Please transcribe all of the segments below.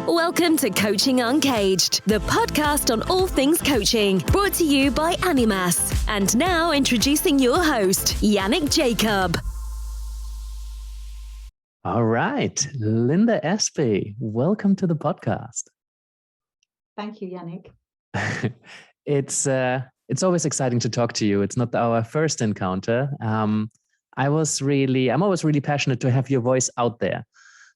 Welcome to Coaching Uncaged, the podcast on all things coaching, brought to you by Animas. And now introducing your host, Yannick Jacob. All right, Linda Aspey, welcome to the podcast. Thank you, Yannick. It's always exciting to talk to you. It's not our first encounter. I'm always really passionate to have your voice out there,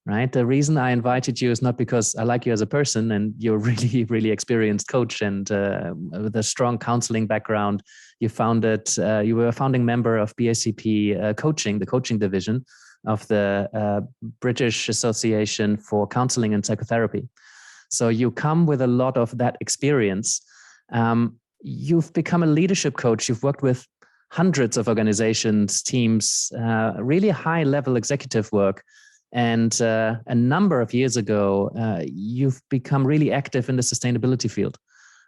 right? The reason I invited you is not because I like you as a person and you're really, really experienced coach and with a strong counseling background. You were a founding member of BACP Coaching, the coaching division of the British Association for Counseling and Psychotherapy. So you come with a lot of that experience. You've become a leadership coach. You've worked with hundreds of organizations, teams, really high-level executive work. And a number of years ago, you've become really active in the sustainability field,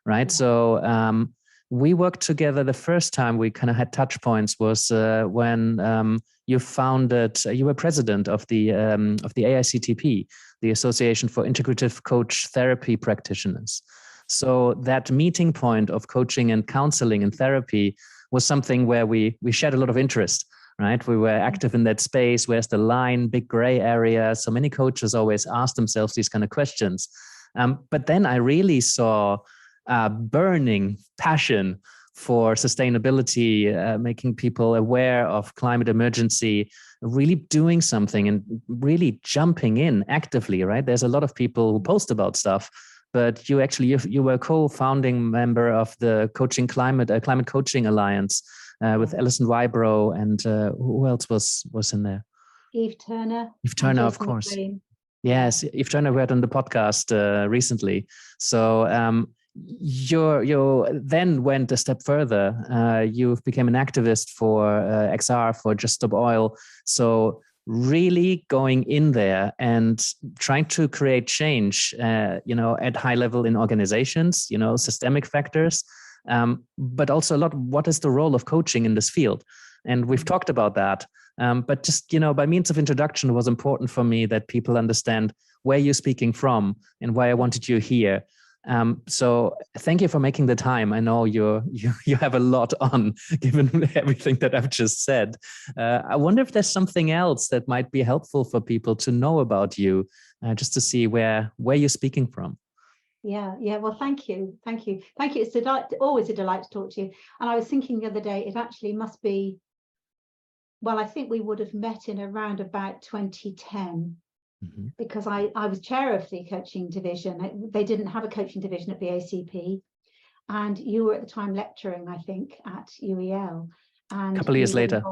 right? Yeah. So we worked together. The first time we kind of had touch points was when you were president of the AICTP, the Association for Integrative Coach Therapy Practitioners. So that meeting point of coaching and counseling and therapy was something where we shared a lot of interest, right? We were active in that space. Where's the line? Big gray area. So many coaches always ask themselves these kind of questions. But then I really saw a burning passion for sustainability, making people aware of climate emergency, really doing something and really jumping in actively, right? There's a lot of people who post about stuff, but you were a co-founding member of the Climate Coaching Alliance with Alison Wybrow, and who else was in there? Eve Turner. Eve Turner, of course. McLean. Yes, Eve Turner, we had on the podcast recently. So you then went a step further. You became an activist for XR, for Just Stop Oil. So really going in there and trying to create change, at high level in organizations, systemic factors, but also what is the role of coaching in this field? And we've talked about that. But just, by means of introduction, it was important for me that people understand where you're speaking from and why I wanted you here. So thank you for making the time. I know you have a lot on, given everything that I've just said. I wonder if there's something else that might be helpful for people to know about you, just to see where you're speaking from. Yeah. Well, thank you. It's always a delight to talk to you. And I was thinking the other day, it actually must be, well, I think we would have met in around about 2010. Mm-hmm. Because I was chair of the coaching division. They didn't have a coaching division at BACP, and you were at the time lecturing, I think, at UEL. And a couple of years later.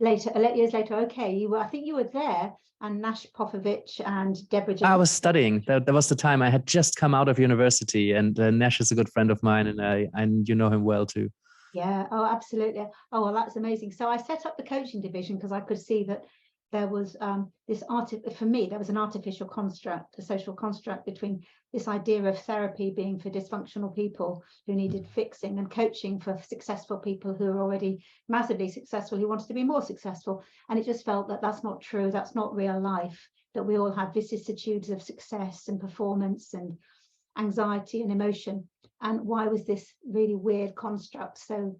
Years later, okay. I think you were there, and Nash Popovich and Deborah Jones. I was studying. That was the time I had just come out of university, and Nash is a good friend of mine, and you know him well too. Yeah. Oh, absolutely. Oh, well, that's amazing. So I set up the coaching division because I could see that there was for me, there was an artificial construct, a social construct between this idea of therapy being for dysfunctional people who needed fixing and coaching for successful people who are already massively successful, who wanted to be more successful. And it just felt that that's not true. That's not real life, that we all have vicissitudes of success and performance and anxiety and emotion. And why was this really weird construct so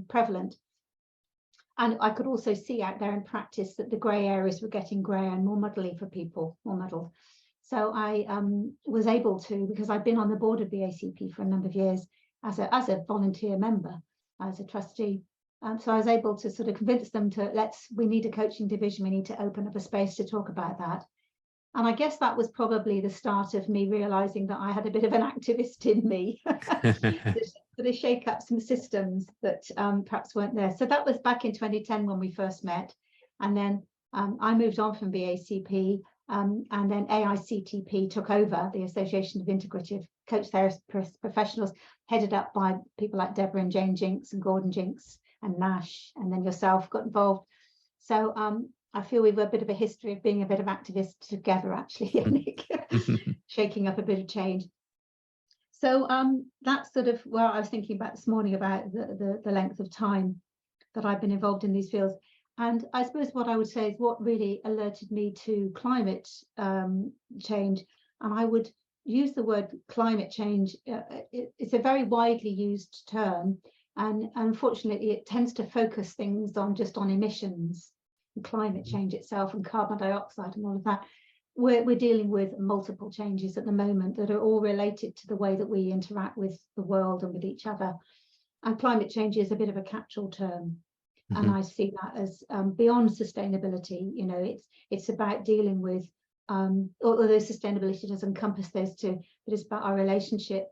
prevalent? And I could also see out there in practice that the grey areas were getting grey and more muddly for people, more muddled. So I was able to, because I've been on the board of the ACP for a number of years as a volunteer member, as a trustee. So I was able to sort of convince them we need a coaching division, we need to open up a space to talk about that. And I guess that was probably the start of me realizing that I had a bit of an activist in me to shake up some systems that perhaps weren't there. So that was back in 2010 when we first met. And then I moved on from BACP, and then AICTP took over, the Association of Integrative Coach Therapy Professionals, headed up by people like Deborah and Jane Jinks and Gordon Jinks and Nash, and then yourself got involved. So I feel we've a bit of a history of being a bit of activists together, actually, Yannick, shaking up a bit of change. So that's sort of where I was thinking about this morning, about the length of time that I've been involved in these fields. And I suppose what I would say is what really alerted me to climate change And I would use the word climate change. It's a very widely used term, and unfortunately it tends to focus things on just on emissions and climate change itself and carbon dioxide and all of that. We're dealing with multiple changes at the moment that are all related to the way that we interact with the world and with each other. And climate change is a bit of a catch-all term. And I see that as beyond sustainability. You know, it's about dealing with, although sustainability does encompass those two, but it's about our relationship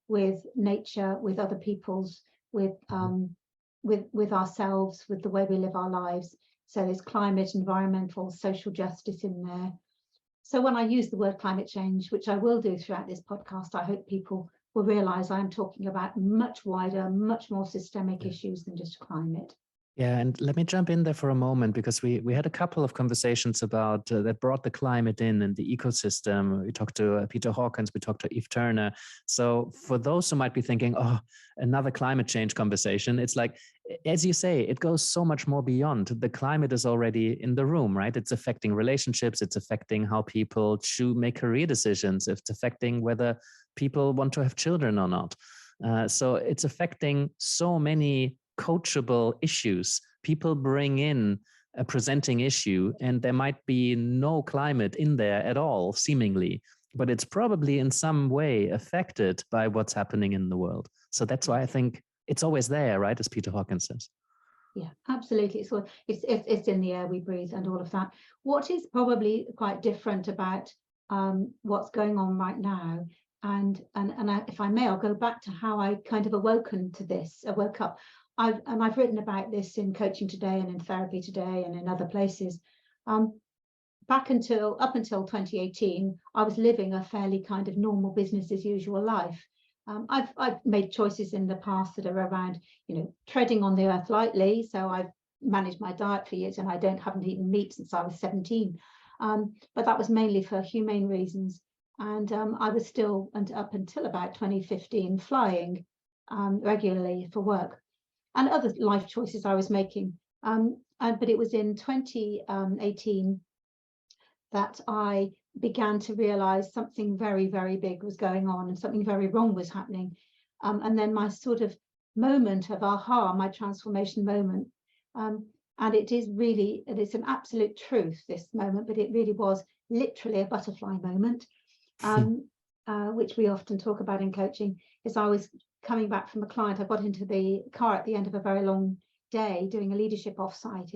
with nature, with other peoples, with ourselves, with the way we live our lives. So there's climate, environmental, social justice in there. So when I use the word climate change, which I will do throughout this podcast, I hope people will realise I'm talking about much wider, much more systemic issues than just climate. Yeah, and let me jump in there for a moment, because we had a couple of conversations about that brought the climate in and the ecosystem. We talked to Peter Hawkins, we talked to Eve Turner. So for those who might be thinking, oh, another climate change conversation, it's like, as you say, it goes so much more beyond. The climate is already in the room, right? It's affecting relationships. It's affecting how people make career decisions. It's affecting whether people want to have children or not. So it's affecting so many coachable issues. People bring in a presenting issue and there might be no climate in there at all, seemingly, but it's probably in some way affected by what's happening in the world. So that's why I think it's always there, right? As Peter Hawkins says. Yeah, absolutely. So it's in the air we breathe and all of that. What is probably quite different about what's going on right now, and if I may, I'll go back to how I kind of woke up. I've written about this in Coaching Today and in Therapy Today and in other places. Up until 2018, I was living a fairly kind of normal business as usual life. I've made choices in the past that are around, you know, treading on the earth lightly. So I've managed my diet for years, and I haven't eaten meat since I was 17. But that was mainly for humane reasons. And I was still, and up until about 2015, flying regularly for work. And other life choices I was making. But it was in 2018 that I began to realize something very, very big was going on and something very wrong was happening. And then my sort of moment of aha, my transformation moment. And it's an absolute truth, this moment, but it really was literally a butterfly moment, which we often talk about in coaching. Is I was coming back from a client. I got into the car at the end of a very long day doing a leadership offsite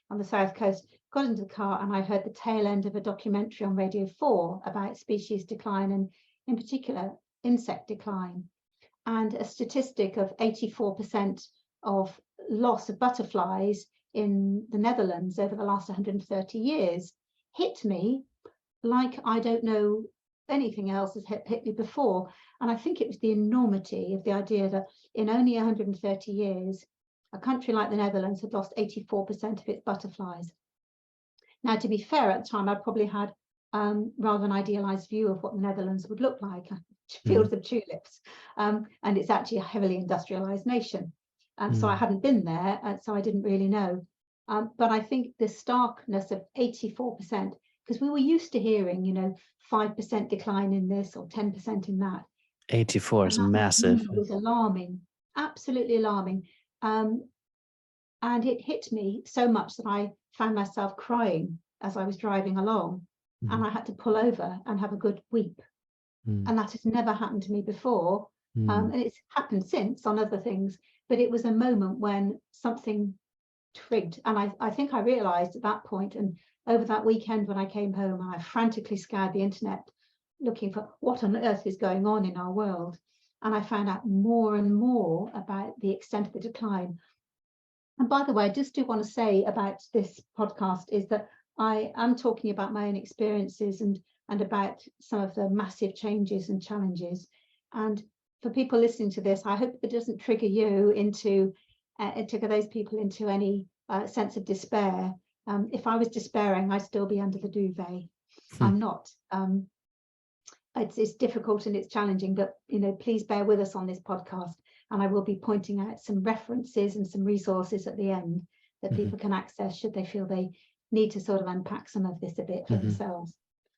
on the South Coast, got into the car, and I heard the tail end of a documentary on Radio 4 about species decline, and in particular insect decline, and a statistic of 84% of loss of butterflies in the Netherlands over the last 130 years hit me like I don't know anything else has hit me before. And I think it was the enormity of the idea that in only 130 years, a country like the Netherlands had lost 84% of its butterflies. Now, to be fair, at the time, I probably had rather an idealized view of what the Netherlands would look like, fields of tulips. And it's actually a heavily industrialized nation. So I hadn't been there, so I didn't really know. But I think the starkness of 84%, because we were used to hearing, 5% decline in this or 10% in that. 84 is massive. It was alarming, absolutely alarming. And it hit me so much that I found myself crying as I was driving along, and I had to pull over and have a good weep. And that has never happened to me before. And it's happened since on other things, but it was a moment when something twigged. And I think I realized at that point, and over that weekend when I came home, and I frantically scoured the internet looking for what on earth is going on in our world. And I found out more and more about the extent of the decline. And by the way, I just do want to say about this podcast is that I am talking about my own experiences and about some of the massive changes and challenges. And for people listening to this, I hope it doesn't trigger you into those people into any sense of despair. If I was despairing, I'd still be under the duvet. I'm not. It's difficult and it's challenging, but please bear with us on this podcast, and I will be pointing out some references and some resources at the end that people can access should they feel they need to sort of unpack some of this a bit for themselves.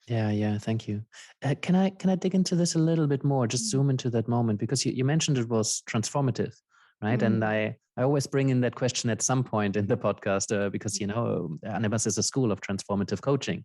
Yeah. Thank you. Can I dig into this a little bit more? Just zoom into that moment, because you mentioned it was transformative, right? And I always bring in that question at some point in the podcast, because Animas is a school of transformative coaching.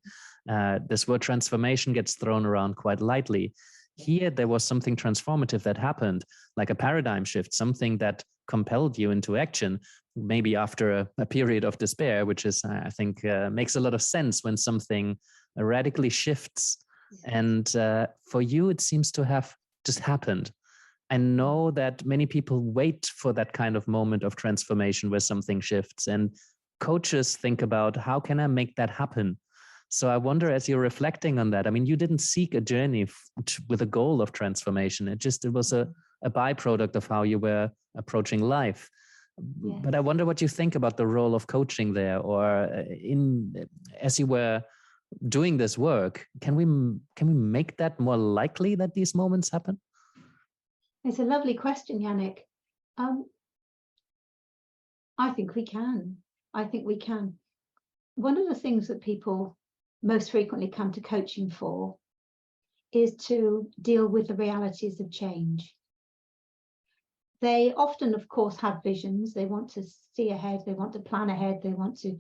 This word transformation gets thrown around quite lightly. Here, there was something transformative that happened, like a paradigm shift, something that compelled you into action, maybe after a period of despair, which is, I think, makes a lot of sense when something radically shifts. And for you, it seems to have just happened. I know that many people wait for that kind of moment of transformation where something shifts, and coaches think about, how can I make that happen? So I wonder, as you're reflecting on that, I mean, you didn't seek a journey with a goal of transformation. It was a byproduct of how you were approaching life. Yes. But I wonder what you think about the role of coaching there, or as you were doing this work, can we make that more likely that these moments happen? It's a lovely question, Yannick. I think we can. One of the things that people most frequently come to coaching for is to deal with the realities of change. They often, of course, have visions. They want to see ahead. They want to plan ahead. They want to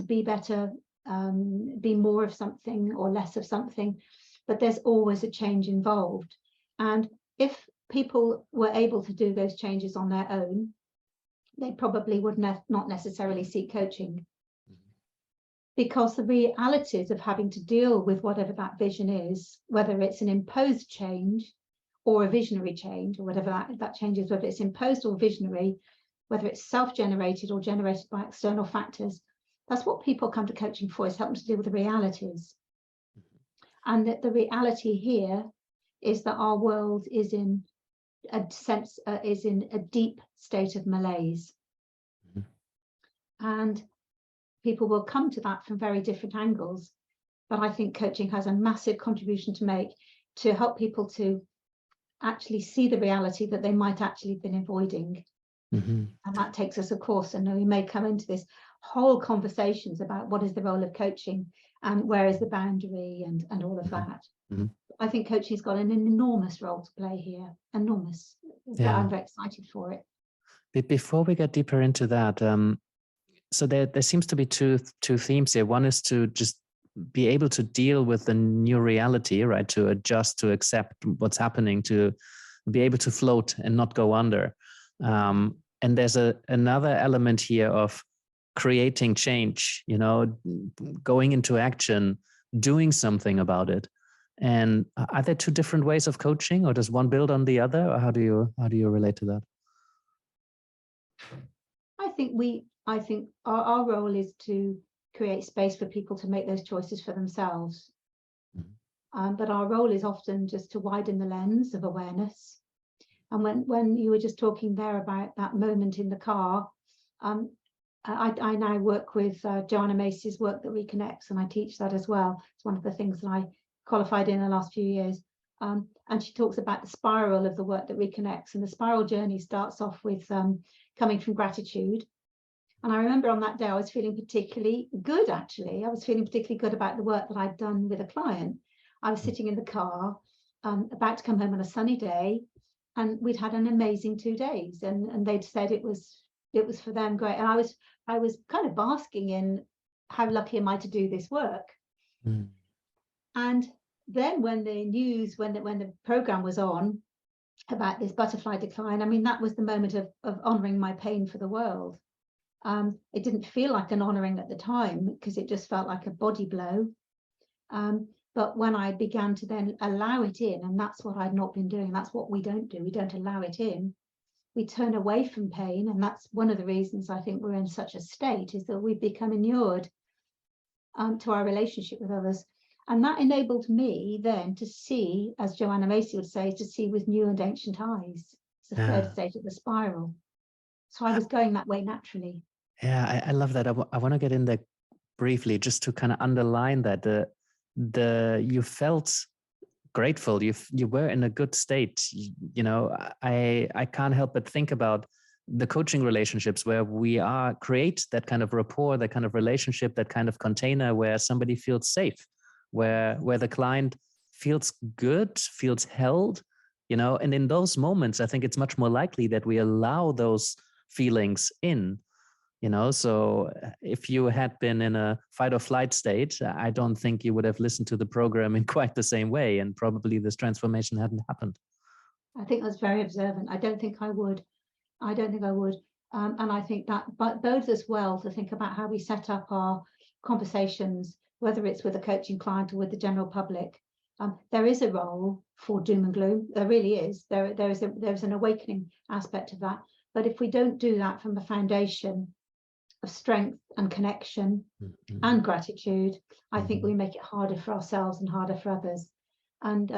be better, be more of something or less of something. But there's always a change involved. And if people were able to do those changes on their own, they probably would not necessarily seek coaching. Because the realities of having to deal with whatever that vision is, whether it's an imposed change or a visionary change, or whatever that change is, whether it's imposed or visionary, whether it's self-generated or generated by external factors, that's what people come to coaching for, is help them to deal with the realities. And that the reality here is that our world is in a deep state of malaise. And people will come to that from very different angles. But I think coaching has a massive contribution to make to help people to actually see the reality that they might actually have been avoiding. And that takes us, of course, and we may come into this whole conversations about what is the role of coaching and where is the boundary and all of that. I think coaching's got an enormous role to play here, enormous. Yeah. I'm very excited for it. Before we get deeper into that, so there seems to be two themes here. One is to just be able to deal with the new reality, right? To adjust, to accept what's happening, to be able to float and not go under. And there's another element here of creating change, going into action, doing something about it. And are there two different ways of coaching, or does one build on the other, or how do you relate to that? I think our role is to create space for people to make those choices for themselves. But our role is often just to widen the lens of awareness. And when you were just talking there about that moment in the car, I now work with Joanna Macy's work that reconnects, and I teach that as well. It's one of the things that I qualified in the last few years. And she talks about the spiral of the work that reconnects. And the spiral journey starts off with coming from gratitude. And I remember on that day, I was feeling particularly good, actually. I was feeling particularly good about the work that I'd done with a client. I was sitting in the car, about to come home on a sunny day, and we'd had an amazing 2 days. And they'd said it was for them great. And I was kind of basking in how lucky am I to do this work. And then when the news, when the program was on about this butterfly decline, I mean, that was the moment of honoring my pain for the world. It didn't feel like an honoring at the time, because it just felt like a body blow. But when I began to then allow it in, and that's what I'd not been doing, that's what we don't do, we don't allow it in. We turn away from pain, and that's one of the reasons I think we're in such a state, is that we've become inured to our relationship with others. And that enabled me then to see, as Joanna Macy would say, to see with new and ancient eyes. It's the third stage of the spiral. So I was going that way naturally. Yeah, I love that. I want to get in there briefly, just to kind of underline that you felt grateful. You were in a good state. I can't help but think about the coaching relationships where we create that kind of rapport, that kind of relationship, that kind of container where somebody feels safe, where the client feels good, feels held, and in those moments, I think it's much more likely that we allow those feelings in. So if you had been in a fight or flight state, I don't think you would have listened to the program in quite the same way, and probably this transformation hadn't happened. I think that's very observant. I don't think I would. And I think that bodes us well to think about how we set up our conversations, whether it's with a coaching client or with the general public. There is a role for doom and gloom. There really is. There's an awakening aspect of that. But if we don't do that from a foundation of strength and connection and gratitude, I think we make it harder for ourselves and harder for others. And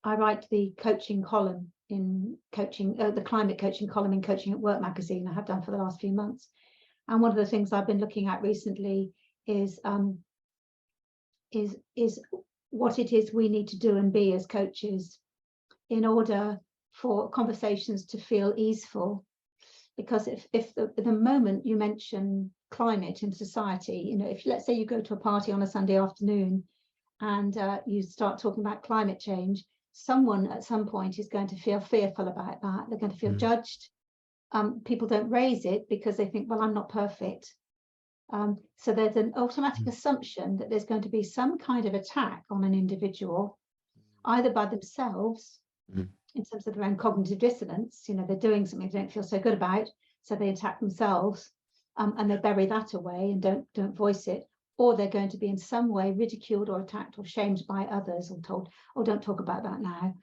I write the coaching column in coaching, the climate coaching column in Coaching at Work magazine. I have done for the last few months. And one of the things I've been looking at recently is what it is we need to do and be as coaches in order for conversations to feel easeful. Because if the moment you mention climate in society, if let's say you go to a party on a Sunday afternoon and you start talking about climate change, someone at some point is going to feel fearful about that. They're going to feel judged. People don't raise it because they think, well, I'm not perfect. So there's an automatic assumption that there's going to be some kind of attack on an individual, either by themselves, in terms of their own cognitive dissonance. They're doing something they don't feel so good about, so they attack themselves, and they bury that away and don't voice it, or they're going to be in some way ridiculed or attacked or shamed by others, or told, oh, don't talk about that now.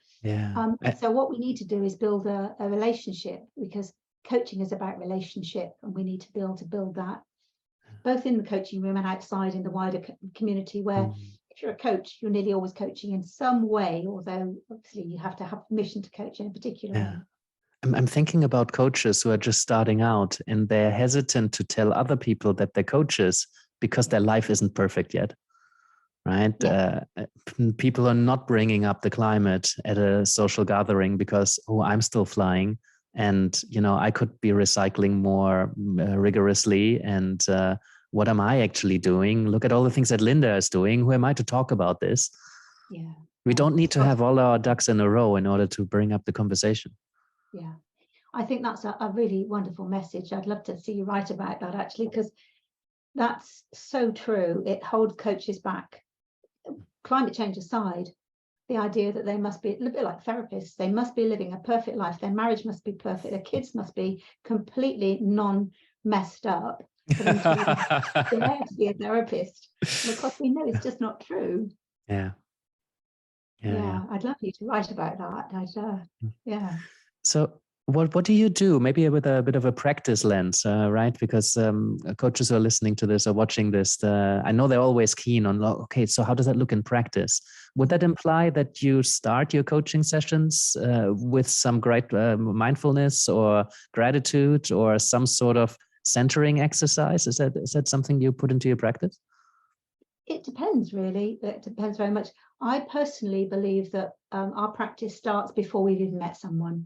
So what we need to do is build a relationship, because coaching is about relationship, and we need to be able to build that both in the coaching room and outside in the wider community, where if you're a coach, you're nearly always coaching in some way, although obviously you have to have permission to coach in a particular way. I'm thinking about coaches who are just starting out and they're hesitant to tell other people that they're coaches because their life isn't perfect yet, right? People are not bringing up the climate at a social gathering because, I'm still flying and, I could be recycling more rigorously. And what am I actually doing? Look at all the things that Linda is doing. Who am I to talk about this? We don't need to have all our ducks in a row in order to bring up the conversation. I think that's a really wonderful message. I'd love to see you write about that, actually, because that's so true. It holds coaches back. Climate change aside, the idea that they must be a little bit like therapists. They must be living a perfect life. Their marriage must be perfect. Their kids must be completely non-messed up for them to be a therapist. And of course, we know it's just not true. Yeah. I'd love you to write about that. So what do you do? Maybe with a bit of a practice lens, right? Because coaches who are listening to this or watching this, I know they're always keen on, okay, so how does that look in practice? Would that imply that you start your coaching sessions with some great mindfulness or gratitude or some sort of centering exercise? Is that something you put into your practice? It depends, really. It depends very much. I personally believe that our practice starts before we've even met someone,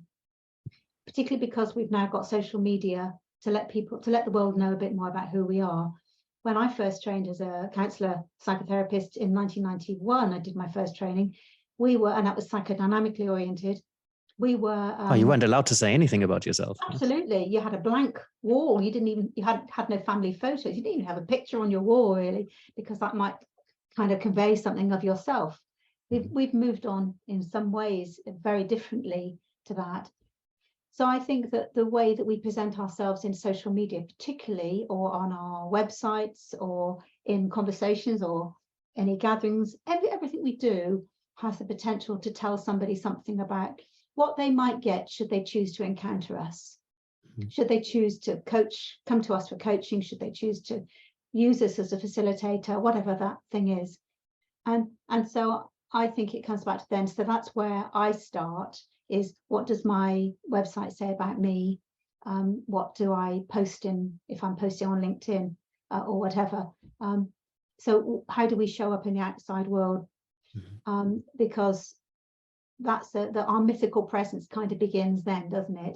particularly because we've now got social media to let the world know a bit more about who we are. When I first trained as a counsellor psychotherapist in 1991, I did my first training. And that was psychodynamically oriented. You weren't allowed to say anything about yourself. Absolutely. You had a blank wall. You had no family photos. You didn't even have a picture on your wall, really, because that might kind of convey something of yourself. We've moved on in some ways very differently to that. So I think that the way that we present ourselves in social media, particularly, or on our websites or in conversations or any gatherings, everything we do has the potential to tell somebody something about what they might get should they choose to encounter us. Should they choose to come to us for coaching? Should they choose to use us as a facilitator, whatever that thing is? And so I think it comes back to then. So that's where I start, is what does my website say about me? What do I post if I'm posting on LinkedIn or whatever? So how do we show up in the outside world? Because that's our mythical presence kind of begins then, doesn't it?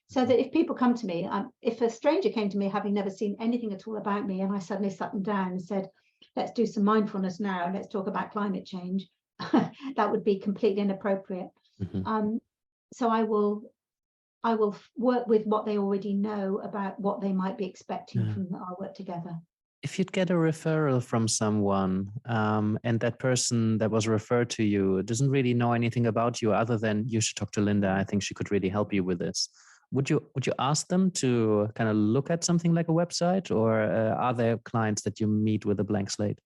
So that if people come to me, if a stranger came to me having never seen anything at all about me, and I suddenly sat them down and said, let's do some mindfulness now, and let's talk about climate change, that would be completely inappropriate. So I will work with what they already know about what they might be expecting from our work together. If you'd get a referral from someone and that person that was referred to you doesn't really know anything about you other than you should talk to Linda, I think she could really help you with this. Would you ask them to kind of look at something like a website, or are there clients that you meet with a blank slate?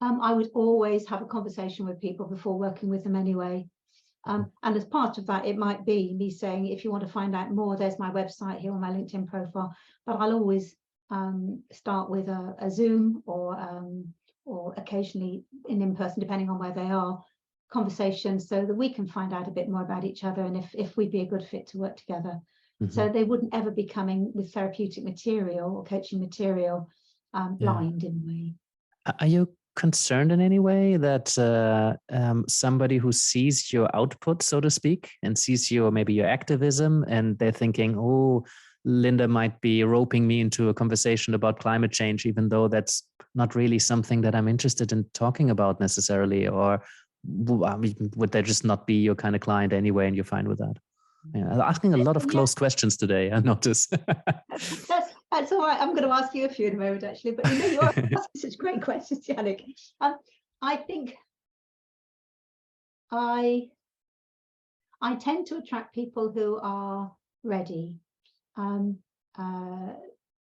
I would always have a conversation with people before working with them anyway. And as part of that, it might be me saying, if you want to find out more, there's my website here on my LinkedIn profile. But I'll always start with a Zoom or occasionally in person, depending on where they are, conversation, so that we can find out a bit more about each other and if we'd be a good fit to work together. So they wouldn't ever be coming with therapeutic material or coaching material blind in a way. Are you concerned in any way that somebody who sees your output, so to speak, and sees maybe your activism, and they're thinking, oh, Linda might be roping me into a conversation about climate change, even though that's not really something that I'm interested in talking about necessarily? Or would they just not be your kind of client anyway, and you're fine with that? I'm asking a lot of closed questions today, I notice. That's all right. I'm going to ask you a few in a moment, actually. But you are asking such great questions, Yannick. I think I tend to attract people who are ready. I'm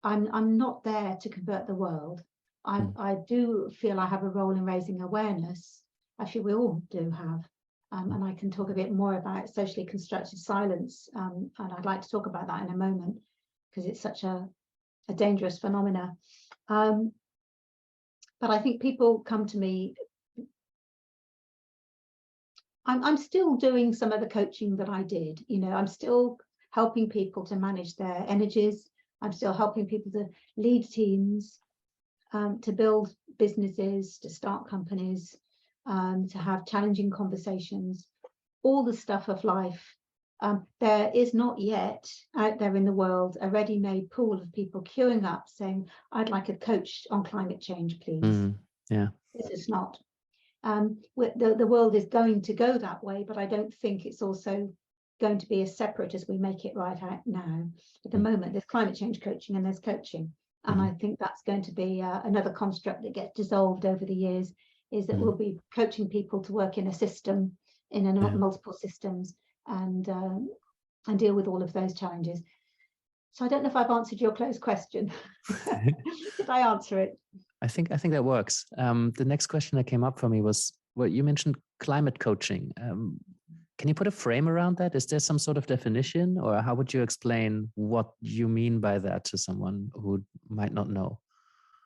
not there to convert the world. I do feel I have a role in raising awareness. Actually, we all do have. And I can talk a bit more about socially constructed silence. And I'd like to talk about that in a moment, because it's such a dangerous phenomena. But I think people come to me. I'm still doing some of the coaching that I did. I'm still helping people to manage their energies. I'm still helping people to lead teams, to build businesses, to start companies, to have challenging conversations, all the stuff of life. There is not yet out there in the world a ready-made pool of people queuing up saying, I'd like a coach on climate change, please. This is not. The world is going to go that way, but I don't think it's also going to be as separate as we make it right out now. At the moment, there's climate change coaching and there's coaching. And I think that's going to be another construct that gets dissolved over the years, is that we'll be coaching people to work in a system, in multiple systems, and deal with all of those challenges. So I don't know if I've answered your closed question. Did I answer it? I think that works. The next question that came up for me was, well, you mentioned climate coaching. Can you put a frame around that? Is there some sort of definition, or how would you explain what you mean by that to someone who might not know?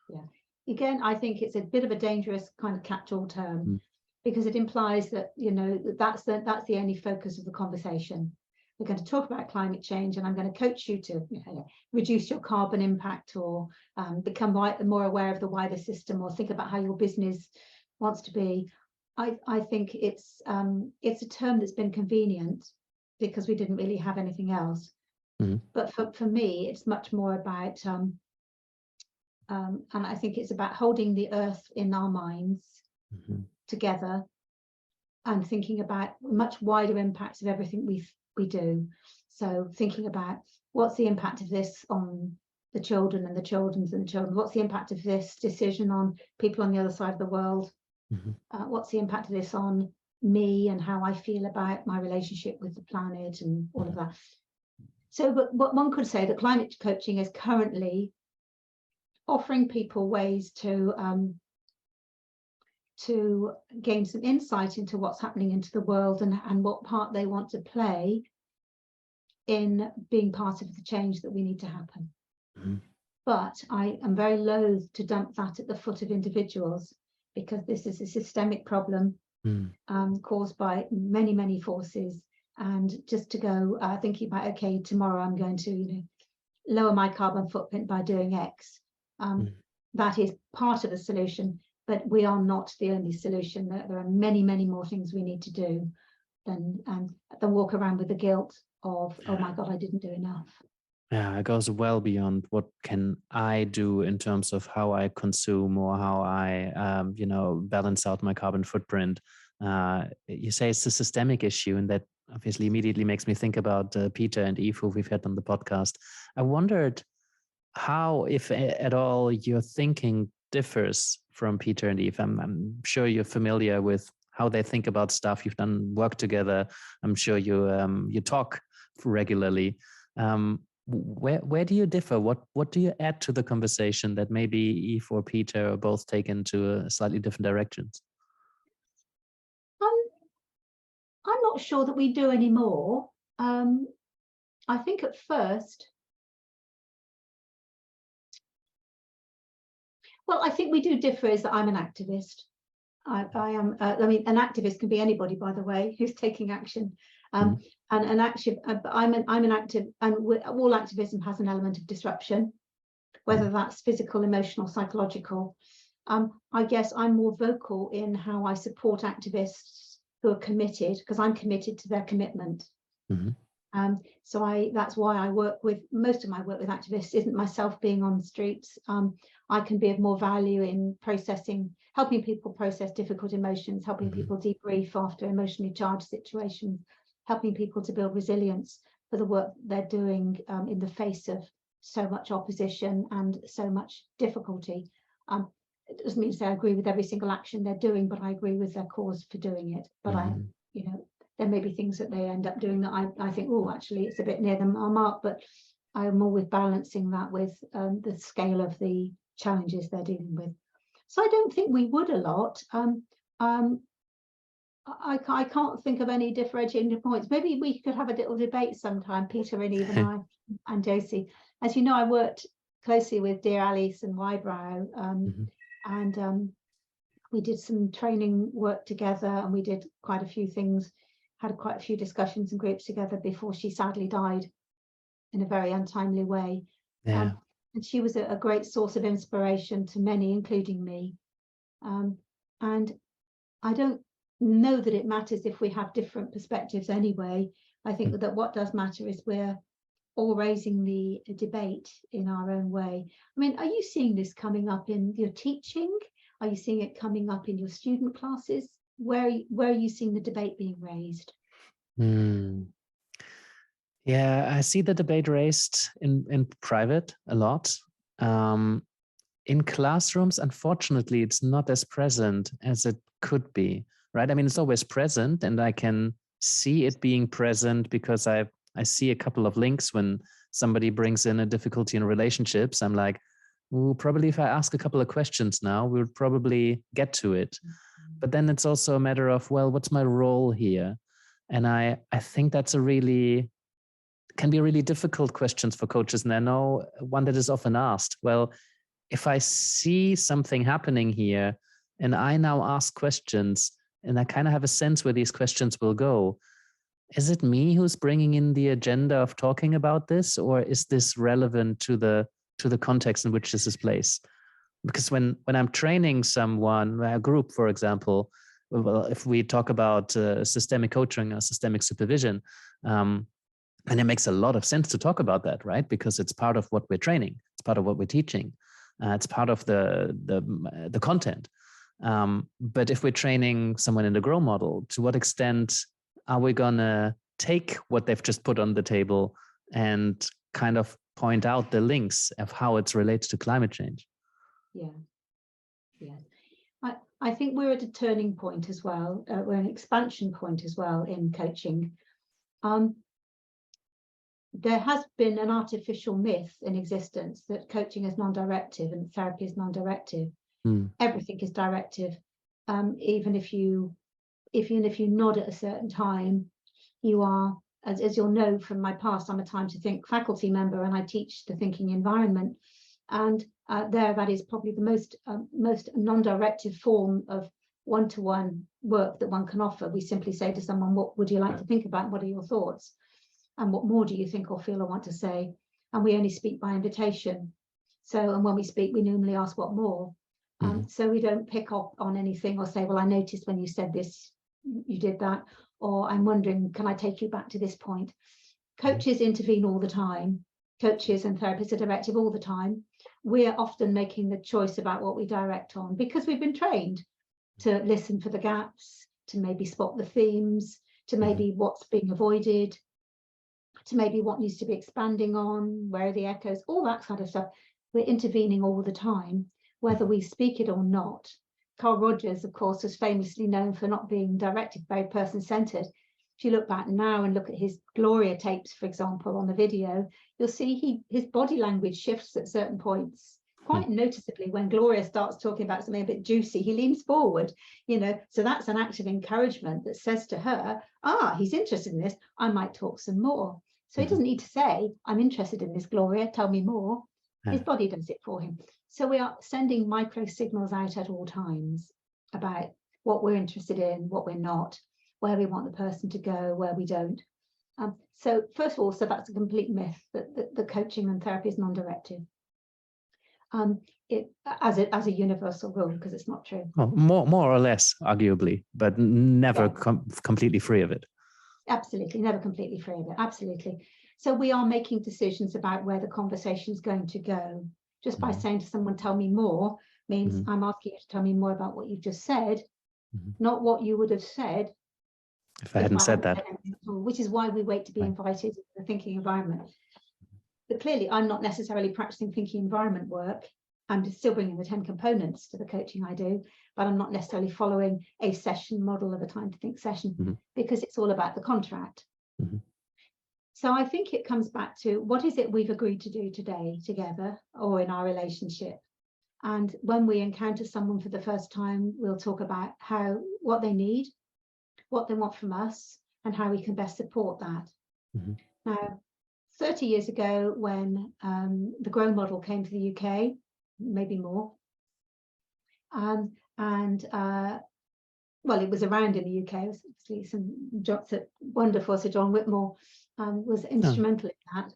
Yeah. Again, I think it's a bit of a dangerous kind of catch-all term, because it implies that, that's the only focus of the conversation. We're going to talk about climate change, and I'm going to coach you to reduce your carbon impact, or become more aware of the wider system, or think about how your business wants to be. I think it's a term that's been convenient because we didn't really have anything else. But for me, it's much more about, and I think it's about holding the earth in our minds together, and thinking about much wider impacts of everything we do. So thinking about, what's the impact of this on the children and the children's and the children? What's the impact of this decision on people on the other side of the world? What's the impact of this on me and how I feel about my relationship with the planet and all of that? So, but one could say that climate coaching is currently offering people ways to gain some insight into what's happening into the world, and what part they want to play in being part of the change that we need to happen. But I am very loath to dump that at the foot of individuals, because this is a systemic problem caused by many, many forces. And just to go thinking about, okay, tomorrow I'm going to lower my carbon footprint by doing X. That is part of the solution, but we are not the only solution. There are many, many more things we need to do than walk around with the guilt of, oh my God, I didn't do enough. Yeah, it goes well beyond what can I do in terms of how I consume or how I, balance out my carbon footprint. You say it's a systemic issue, and that obviously immediately makes me think about Peter and Eve, who we've had on the podcast. I wondered how, if at all, your thinking differs from Peter and Eve. I'm sure you're familiar with how they think about stuff. You've done work together. I'm sure you talk regularly. Where do you differ? What do you add to the conversation that maybe Eve or Peter are both taken to slightly different directions? I'm not sure that we do anymore. I think at first, well, I think we do differ is that I'm an activist. I am, an activist can be anybody, by the way, who's taking action. And an active, I'm an active, and all activism has an element of disruption, whether that's physical, emotional, psychological. I guess I'm more vocal in how I support activists who are committed, because I'm committed to their commitment. So that's why I work with, most of my work with activists isn't myself being on the streets. I can be of more value in helping people process difficult emotions, helping people debrief after emotionally charged situations, helping people to build resilience for the work they're doing in the face of so much opposition and so much difficulty. It doesn't mean to say I agree with every single action they're doing, but I agree with their cause for doing it. But there may be things that they end up doing that I think, oh, actually, it's a bit near the mark, but I'm always balancing that with the scale of the challenges they're dealing with. So I don't think we would a lot. I can't think of any differentiating points. Maybe we could have a little debate sometime, Peter and Eve and I and Josie. As you know, I worked closely with Dear Alice and Wybrow, and we did some training work together, and we did quite a few things, had quite a few discussions and groups together before she sadly died in a very untimely way. Yeah. And she was a great source of inspiration to many, including me. And I don't know that it matters if we have different perspectives anyway. I think that what does matter is we're all raising the debate in our own way. I mean, are you seeing this coming up in your teaching? Are you seeing it coming up in your student classes? Where are you seeing the debate being raised? Yeah, I see the debate raised in private a lot. In classrooms, unfortunately, it's not as present as it could be, right? I mean, it's always present, and I can see it being present because I see a couple of links when somebody brings in a difficulty in relationships. I'm like, ooh, probably if I ask a couple of questions now, we'll probably get to it. But then it's also a matter of, well, what's my role here? And I think that's can be really difficult questions for coaches. And I know one that is often asked, well, if I see something happening here and I now ask questions and I kind of have a sense where these questions will go, is it me who's bringing in the agenda of talking about this, or is this relevant to the context in which this is placed? Because when I'm training someone, a group, for example, well, if we talk about systemic coaching or systemic supervision, and it makes a lot of sense to talk about that, right? Because it's part of what we're training, it's part of what we're teaching, it's part of the content. But if we're training someone in the GROW model, to what extent are we gonna take what they've just put on the table and kind of point out the links of how it's related to climate change? Yeah. I think we're at a turning point as well. We're an expansion point as well in coaching. There has been an artificial myth in existence that coaching is non-directive and therapy is non-directive. Everything is directive. Even if you nod at a certain time, you are, as you'll know from my past, I'm a Time to Think faculty member, and I teach the thinking environment. And that is probably the most non-directive form of one-to-one work that one can offer. We simply say to someone, what would you like to think about? What are your thoughts? And what more do you think or feel or want to say? And we only speak by invitation. And when we speak, we normally ask what more. So we don't pick up on anything or say, well, I noticed when you said this, you did that, or I'm wondering, can I take you back to this point? Coaches intervene all the time. Coaches and therapists are directive all the time. We're often making the choice about what we direct on because we've been trained to listen for the gaps, to maybe spot the themes, to maybe what's being avoided, to maybe what needs to be expanding on, where are the echoes, all that kind of stuff. We're intervening all the time, whether we speak it or not. Carl Rogers, of course, was famously known for not being directive, very person-centered. If you look back now and look at his Gloria tapes, for example, on the video, you'll see his body language shifts at certain points quite noticeably. When Gloria starts talking about something a bit juicy, he leans forward, so that's an act of encouragement that says to her, he's interested in this, I might talk some more. So he doesn't need to say, I'm interested in this, Gloria, tell me more. His body does it for him. So we are sending micro signals out at all times about what we're interested in, what we're not, where we want the person to go, where we don't. So first of all, so that's a complete myth that the coaching and therapy is non-directive. As a universal rule, because it's not true. Well, more or less, arguably, but never completely free of it. Absolutely, never completely free of it. Absolutely. So we are making decisions about where the conversation is going to go. Just by saying to someone, tell me more, means I'm asking you to tell me more about what you've just said, not what you would have said if I hadn't said that. Which is why we wait to be invited into the thinking environment. But clearly, I'm not necessarily practicing thinking environment work. I'm still bringing the 10 components to the coaching I do, but I'm not necessarily following a session model of a time to think session because it's all about the contract. So I think it comes back to what is it we've agreed to do today together or in our relationship. And when we encounter someone for the first time, we'll talk about what they need, what they want from us, and how we can best support that. Now, 30 years ago, when the GROW model came to the UK, maybe more, well, it was around in the UK. Obviously, wonderful Sir John Whitmore was instrumental in that.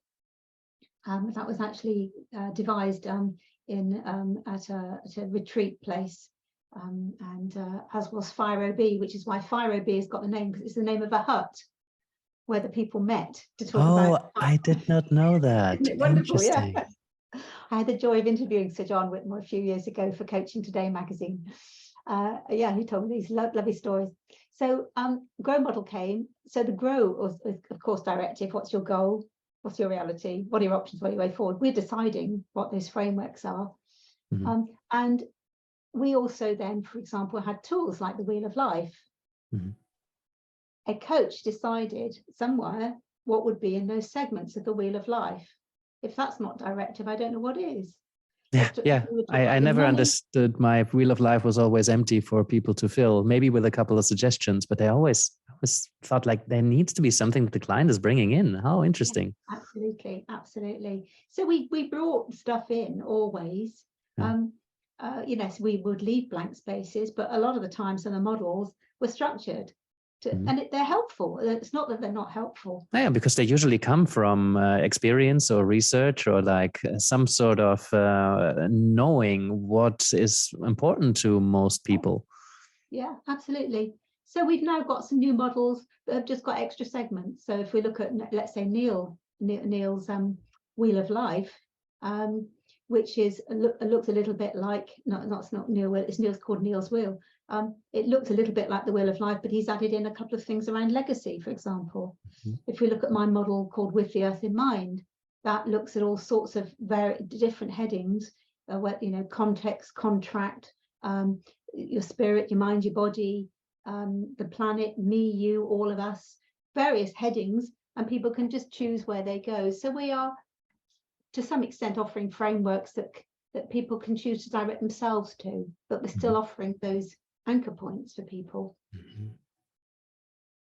That was actually devised at a retreat place, as was Fire OB, which is why Fire OB has got the name, because it's the name of a hut where the people met to talk about. I did not know that. Isn't it wonderful? Interesting. Yeah. I had the joy of interviewing Sir John Whitmore a few years ago for Coaching Today magazine. He told me these lovely stories. So GROW model came. So the GROW was, of course, directive. What's your goal? What's your reality? What are your options? What are your way forward? We're deciding what those frameworks are. And we also then, for example, had tools like the Wheel of Life. A coach decided somewhere what would be in those segments of the Wheel of Life. If that's not directive, I don't know what is. I never understood my Wheel of Life was always empty for people to fill, maybe with a couple of suggestions, but I always thought like there needs to be something that the client is bringing in. How interesting. Yeah, absolutely. So we brought stuff in always. So we would leave blank spaces, but a lot of the times the models were structured. And they're helpful. It's not that they're not helpful. Yeah, because they usually come from experience or research or like some sort of knowing what is important to most people. Yeah, absolutely. So we've now got some new models that have just got extra segments. So if we look at, let's say, Neil's Wheel of Life, which looks a little bit like, it's not Neil, it's called Neil's Wheel. It looks a little bit like the Wheel of Life, but he's added in a couple of things around legacy, for example. If we look at my model called With the Earth in Mind, that looks at all sorts of very different headings, context, contract, your spirit, your mind, your body, the planet, me, you, all of us, various headings, and people can just choose where they go. So we are, to some extent, offering frameworks that people can choose to direct themselves to, but we're still offering those anchor points for people.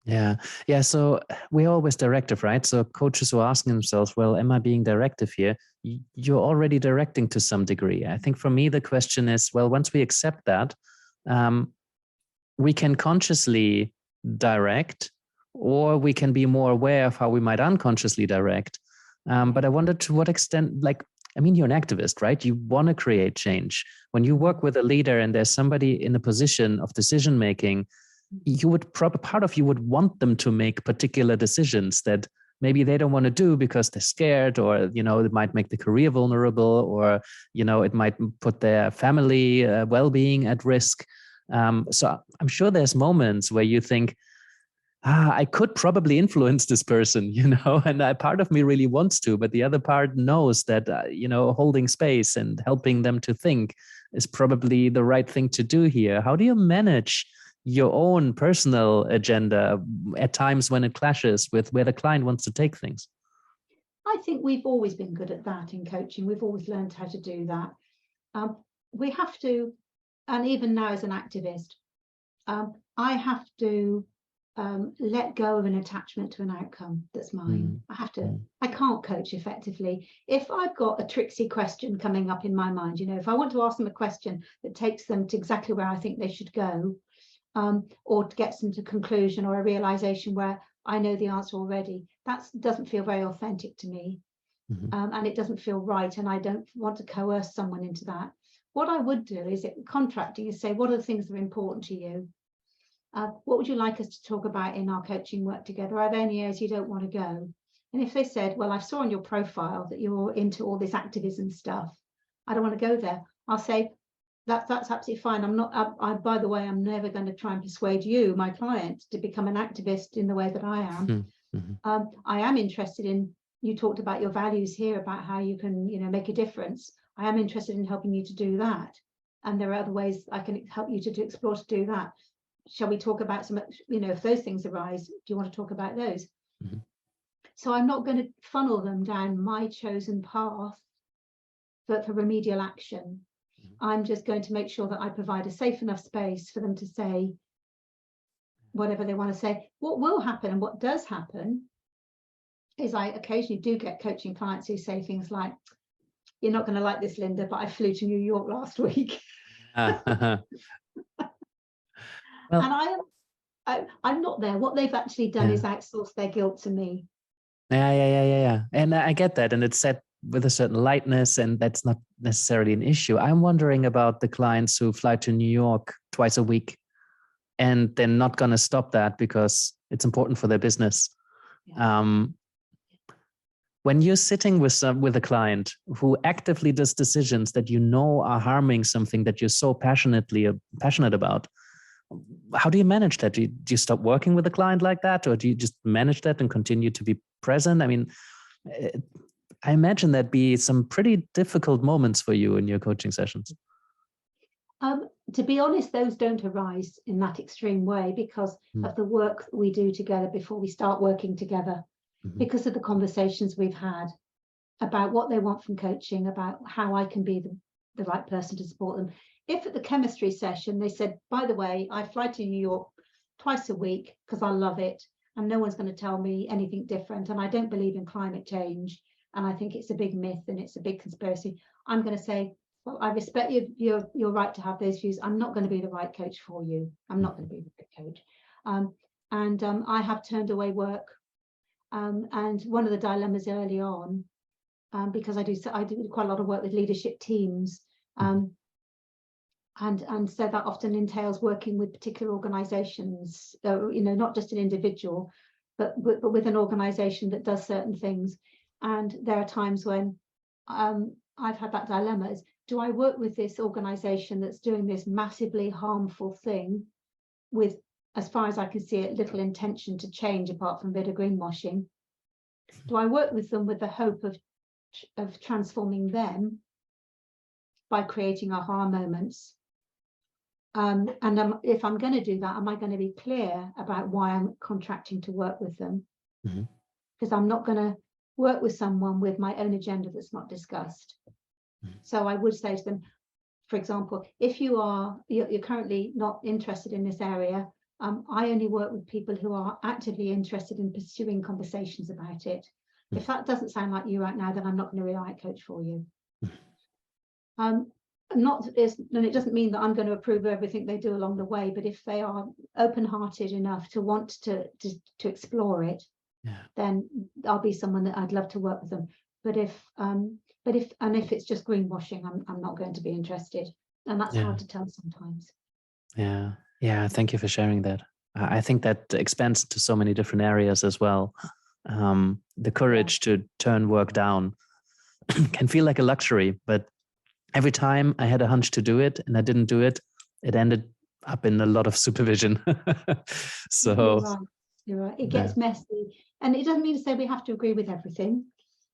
Yeah. So we're always directive, right? So coaches who are asking themselves, well, am I being directive here? You're already directing to some degree. I think for me, the question is, well, once we accept that, we can consciously direct, or we can be more aware of how we might unconsciously direct. But I wonder to what extent, you're an activist, right? You want to create change. When you work with a leader and there's somebody in a position of decision-making, part of you would want them to make particular decisions that maybe they don't want to do because they're scared, or, it might make the career vulnerable, or, it might put their family well-being at risk. So I'm sure there's moments where you think, I could probably influence this person, and part of me really wants to, but the other part knows that, holding space and helping them to think is probably the right thing to do here. How do you manage your own personal agenda at times when it clashes with where the client wants to take things? I think we've always been good at that in coaching. We've always learned how to do that. We have to, and even now as an activist, I have to let go of an attachment to an outcome that's mine. I can't coach effectively if I've got a tricksy question coming up in my mind. If I want to ask them a question that takes them to exactly where I think they should go, or gets them to conclusion or a realization where I know the answer already, that doesn't feel very authentic to me. And it doesn't feel right, and I don't want to coerce someone into that. What I would do is, contracting, is say, what are the things that are important to you? What would you like us to talk about in our coaching work together? Are there any areas you don't want to go? And if they said, well, I saw on your profile that you're into all this activism stuff, I don't want to go there, I'll say, that's absolutely fine. I'm not, by the way, I'm never going to try and persuade you, my client, to become an activist in the way that I am. I am interested in, you talked about your values here, about how you can, make a difference. I am interested in helping you to do that. And there are other ways I can help you to explore to do that. Shall we talk about some, if those things arise, do you want to talk about those? So I'm not going to funnel them down my chosen path for remedial action. I'm just going to make sure that I provide a safe enough space for them to say whatever they want to say. What will happen, and what does happen, is I occasionally do get coaching clients who say things like, you're not going to like this, Linda, but I flew to New York last week. Well, and I'm not there. What they've actually done is outsource their guilt to me. Yeah. And I get that. And it's said with a certain lightness, and that's not necessarily an issue. I'm wondering about the clients who fly to New York twice a week, and they're not going to stop that because it's important for their business. When you're sitting with a client who actively does decisions that are harming something that you're so passionate about, how do you manage that? Do you stop working with a client like that, or do you just manage that and continue to be present? I mean, I imagine that'd be some pretty difficult moments for you in your coaching sessions. To be honest, those don't arise in that extreme way because of the work that we do together before we start working together, because of the conversations we've had about what they want from coaching, about how I can be the right person to support them. If at the chemistry session they said, by the way, I fly to New York twice a week because I love it, and no one's going to tell me anything different, and I don't believe in climate change, and I think it's a big myth and it's a big conspiracy, I'm going to say, well, I respect your right to have those views. I'm not going to be the right coach for you. I'm not going to be the right coach. I have turned away work. And one of the dilemmas early on, because I do quite a lot of work with leadership teams, and so that often entails working with particular organizations, not just an individual, but with an organization that does certain things. And there are times when I've had that dilemma: is, do I work with this organization that's doing this massively harmful thing with, as far as I can see it, little intention to change apart from a bit of greenwashing? Do I work with them with the hope of transforming them by creating aha moments? If I'm going to do that, am I going to be clear about why I'm contracting to work with them? Because I'm not going to work with someone with my own agenda that's not discussed. So I would say to them, for example, if you're currently not interested in this area, I only work with people who are actively interested in pursuing conversations about it. If that doesn't sound like you right now, then I'm not going to be a right coach for you. And it doesn't mean that I'm going to approve of everything they do along the way, but if they are open-hearted enough to want to explore it, then I'll be someone that I'd love to work with them. But if it's just greenwashing, I'm not going to be interested, and that's hard to tell sometimes. Yeah. Thank you for sharing that. I think that expands to so many different areas as well. The courage to turn work down can feel like a luxury, but every time I had a hunch to do it and I didn't do it, it ended up in a lot of supervision. So you're right. You're right. It gets messy, and it doesn't mean to say we have to agree with everything,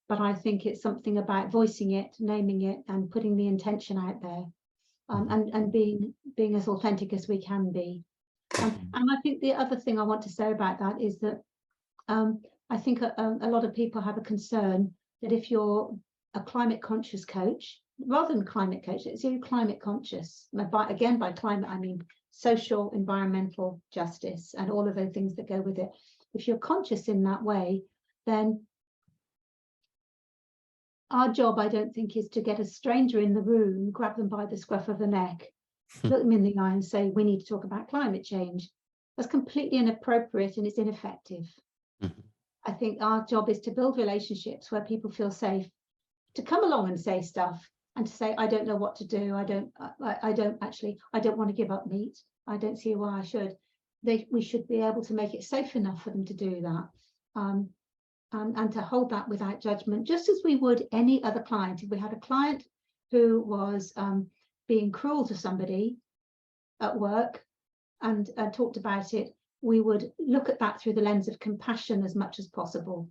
but I think it's something about voicing it, naming it, and putting the intention out there, and being as authentic as we can be. And I think the other thing I want to say about that is that I think a lot of people have a concern that if you're a climate conscious coach, rather than climate coach, it's you climate conscious. By climate, I mean social, environmental justice, and all of those things that go with it. If you're conscious in that way, then our job, I don't think, is to get a stranger in the room, grab them by the scruff of the neck, look them in the eye and say, we need to talk about climate change. That's completely inappropriate and it's ineffective. I think our job is to build relationships where people feel safe to come along and say stuff, and to say, I don't know what to do. I don't want to give up meat. I don't see why I should. We should be able to make it safe enough for them to do that. And to hold that without judgment, just as we would any other client. If we had a client who was being cruel to somebody at work and talked about it, we would look at that through the lens of compassion as much as possible.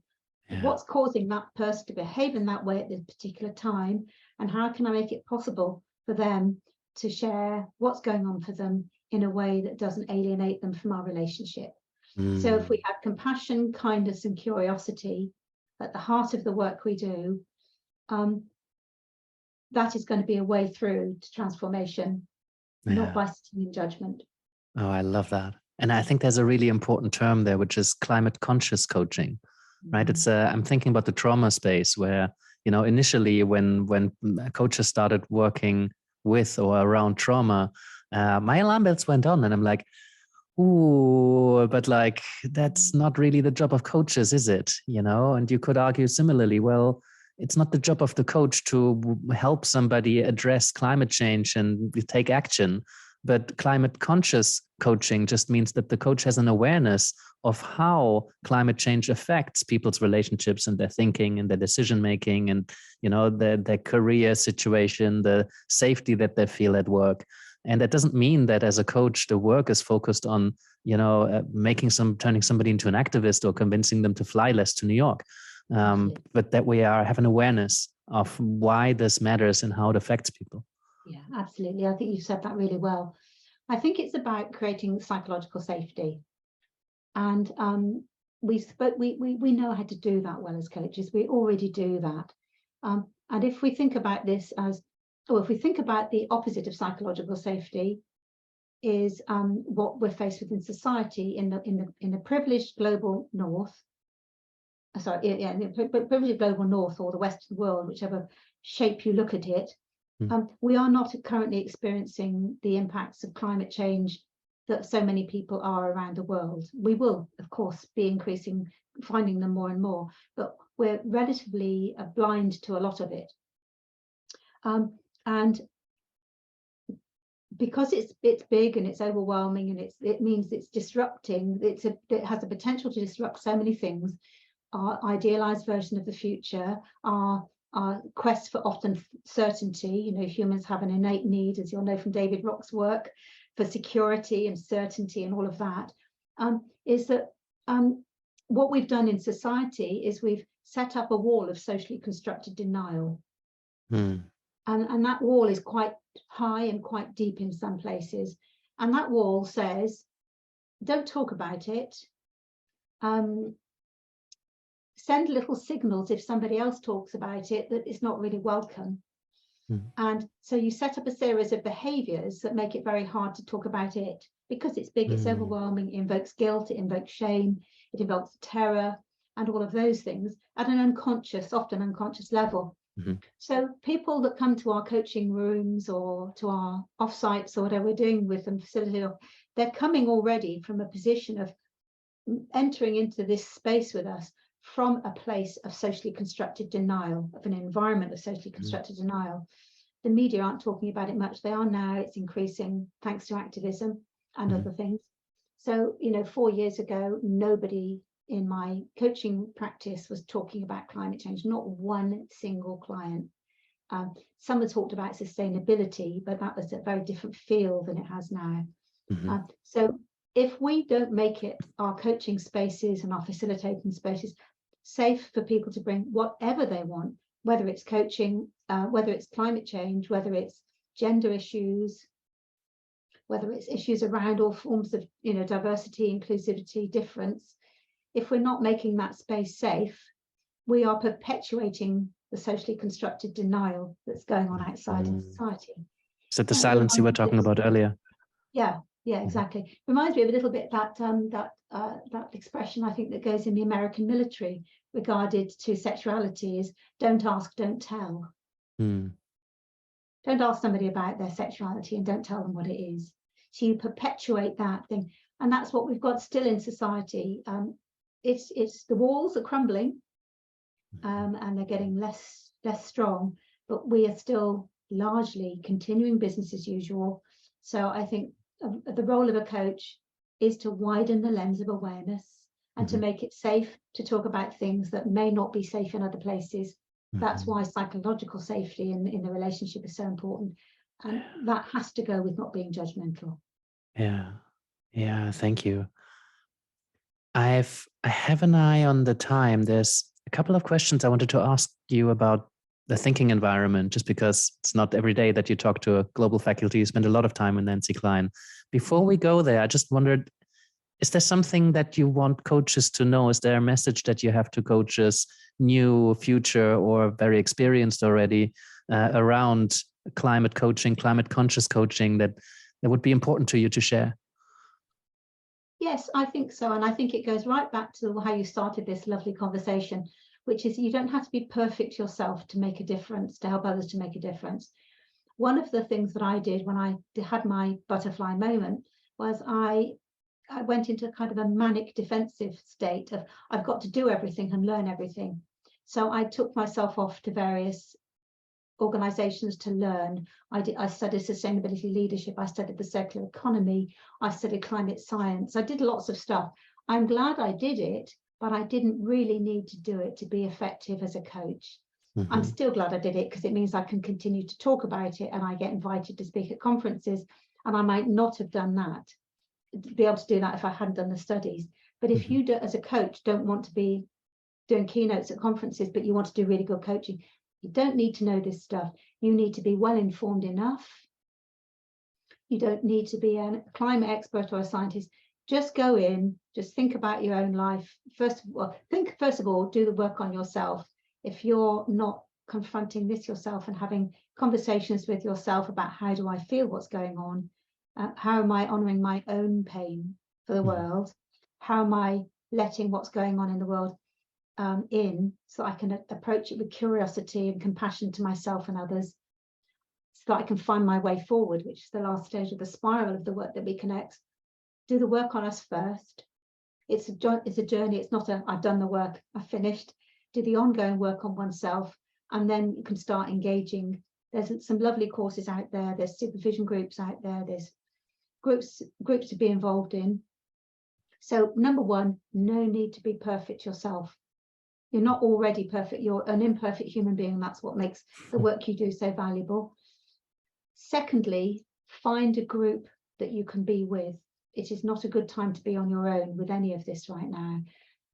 Yeah. What's causing that person to behave in that way at this particular time, and how can I make it possible for them to share what's going on for them in a way that doesn't alienate them from our relationship? So if we have compassion, kindness and curiosity at the heart of the work we do, that is going to be a way through to transformation, not by sitting in judgment. Oh, I love that. And I think there's a really important term there, which is climate conscious coaching, right? It's I'm thinking about the trauma space where, initially when coaches started working with or around trauma, my alarm bells went on and I'm like, ooh, but like, that's not really the job of coaches, is it? And you could argue similarly, well, it's not the job of the coach to help somebody address climate change and take action. But climate conscious coaching just means that the coach has an awareness of how climate change affects people's relationships and their thinking and their decision making and, their career situation, the safety that they feel at work. And that doesn't mean that as a coach, the work is focused on, turning somebody into an activist or convincing them to fly less to New York. But that we have an awareness of why this matters and how it affects people. Yeah, absolutely. I think you said that really well. I think it's about creating psychological safety. And we know how to do that well as coaches. We already do that. And if we think about this if we think about the opposite of psychological safety is what we're faced with in society in the privileged global north. The privileged global north or the Western world, whichever shape you look at it. We are not currently experiencing the impacts of climate change that so many people are around the world. We will, of course, be finding them more and more, but we're relatively blind to a lot of it. And because it's big and it's overwhelming and it means it's disrupting, it has the potential to disrupt so many things. Our idealized version of the future, our quest for often certainty. Humans have an innate need, as you'll know from David Rock's work, for security and certainty and all of that. Is that what we've done in society is we've set up a wall of socially constructed denial. And that wall is quite high and quite deep in some places. And that wall says, don't talk about it. Send little signals if somebody else talks about it that it's not really welcome. And so you set up a series of behaviors that make it very hard to talk about it because it's big, it's overwhelming, it invokes guilt, it invokes shame, it invokes terror and all of those things at an often unconscious level. So people that come to our coaching rooms or to our offsites or whatever we're doing with them, they're coming already from a position of entering into this space with us from a place of socially constructed denial, of an environment of socially constructed denial. The media aren't talking about it much. They are now. It's increasing thanks to activism and other things. So, 4 years ago, nobody in my coaching practice was talking about climate change, not one single client. Someone talked about sustainability, but that was a very different field than it has now. Mm-hmm. So if we don't make it, our coaching spaces and our facilitating spaces, safe for people to bring whatever they want, whether it's coaching, whether it's climate change, whether it's gender issues, whether it's issues around all forms of, diversity, inclusivity, difference, if we're not making that space safe, we are perpetuating the socially constructed denial that's going on outside in society. Is that the silence you were talking about earlier? Yeah, exactly. Reminds me of a little bit that expression, I think, that goes in the American military regarded to sexuality is don't ask, don't tell. Don't ask somebody about their sexuality and don't tell them what it is. So you perpetuate that thing. And that's what we've got still in society. It's the walls are crumbling and they're getting less strong, but we are still largely continuing business as usual. So I think the role of a coach is to widen the lens of awareness and to make it safe to talk about things that may not be safe in other places. That's why psychological safety in the relationship is so important. And that has to go with not being judgmental. Yeah, thank you. I have an eye on the time. There's a couple of questions I wanted to ask you about the thinking environment, just because it's not every day that you talk to a global faculty. You spend a lot of time with Nancy Klein. Before we go there, I just wondered, is there something that you want coaches to know? Is there a message that you have to coaches, new, future, or very experienced already, around climate coaching, climate conscious coaching that would be important to you to share? Yes, I think so. And I think it goes right back to how you started this lovely conversation, which is you don't have to be perfect yourself to make a difference, to help others to make a difference. One of the things that I did when I had my butterfly moment was I went into kind of a manic defensive state of I've got to do everything and learn everything. So I took myself off to various organizations to learn. I studied sustainability leadership, I studied the circular economy, I studied climate science. I did lots of stuff. I'm glad I did it, but I didn't really need to do it to be effective as a coach. I'm still glad I did it because it means I can continue to talk about it and I get invited to speak at conferences, and I might not have done that, be able to do that if I hadn't done the studies. But if you do, as a coach, don't want to be doing keynotes at conferences, but you want to do really good coaching, you don't need to know this stuff. You need to be well informed enough. You don't need to be a climate expert or a scientist. Just go in, just think about your own life. First of all, do the work on yourself. If you're not confronting this yourself and having conversations with yourself about how do I feel, what's going on, how am I honoring my own pain for the world, how am I letting what's going on in the world in, so I can approach it with curiosity and compassion to myself and others, so that I can find my way forward, which is the last stage of the spiral of the work that we connect. Do the work on us first. It's a journey. It's not I've done the work, I've finished. Do the ongoing work on oneself, and then you can start engaging. There's some lovely courses out there. There's supervision groups out there. There's groups to be involved in. So number one, no need to be perfect yourself. You're not already perfect. You're an imperfect human being. That's what makes the work you do so valuable. Secondly, find a group that you can be with. It is not a good time to be on your own with any of this right now.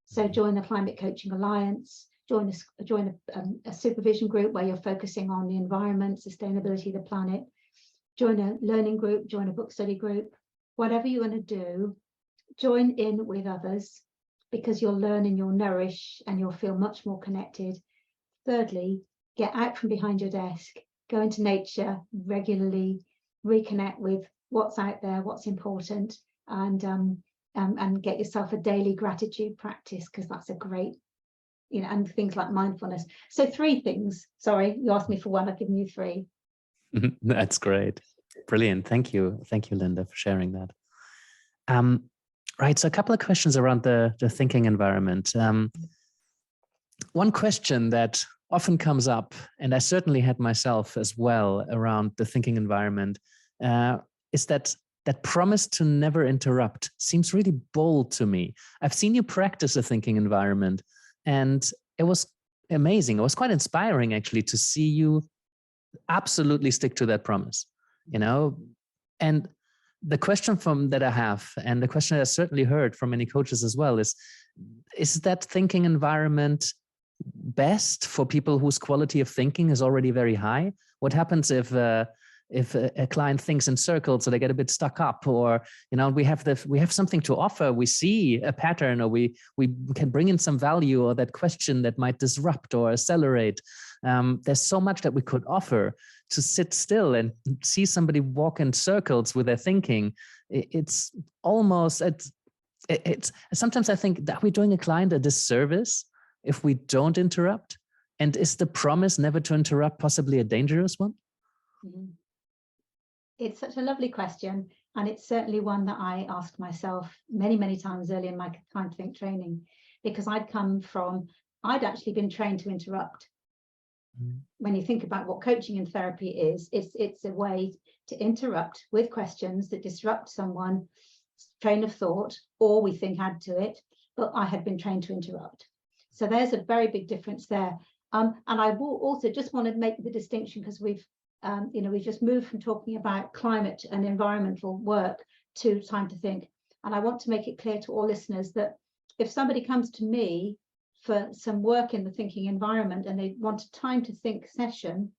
So join the Climate Coaching Alliance, join a supervision group where you're focusing on the environment, sustainability, the planet, join a learning group, join a book study group, whatever you're going to do, join in with others, because you'll learn and you'll nourish and you'll feel much more connected. Thirdly, get out from behind your desk, go into nature regularly, reconnect with what's out there, what's important, and get yourself a daily gratitude practice, because that's a great, and things like mindfulness. So 3 things. Sorry, you asked me for 1, I've given you 3. That's great. Brilliant. Thank you. Thank you, Linda, for sharing that. Right. So a couple of questions around the thinking environment. One question that often comes up, and I certainly had myself as well around the thinking environment, is that that promise to never interrupt seems really bold to me. I've seen you practice a thinking environment, and it was amazing. It was quite inspiring, actually, to see you absolutely stick to that promise, And the question that I have, and the question that I certainly heard from many coaches as well, is that thinking environment best for people whose quality of thinking is already very high? What happens if a client thinks in circles, so they get a bit stuck up, or we have something to offer, we see a pattern, or we can bring in some value, or that question that might disrupt or accelerate. There's so much that we could offer. To sit still and see somebody walk in circles with their thinking, it's almost it's sometimes I think that we're doing a client a disservice if we don't interrupt. And is the promise never to interrupt possibly a dangerous one? Mm-hmm. It's such a lovely question, and it's certainly one that I asked myself many, many times early in my Time to Think training, because I'd actually been trained to interrupt. When you think about what coaching and therapy is, it's a way to interrupt with questions that disrupt someone's train of thought, or we think add to it, but I had been trained to interrupt. So there's a very big difference there. And I will also just want to make the distinction, because we've just moved from talking about climate and environmental work to Time to Think. And I want to make it clear to all listeners that if somebody comes to me for some work in the thinking environment and they want a Time to Think session,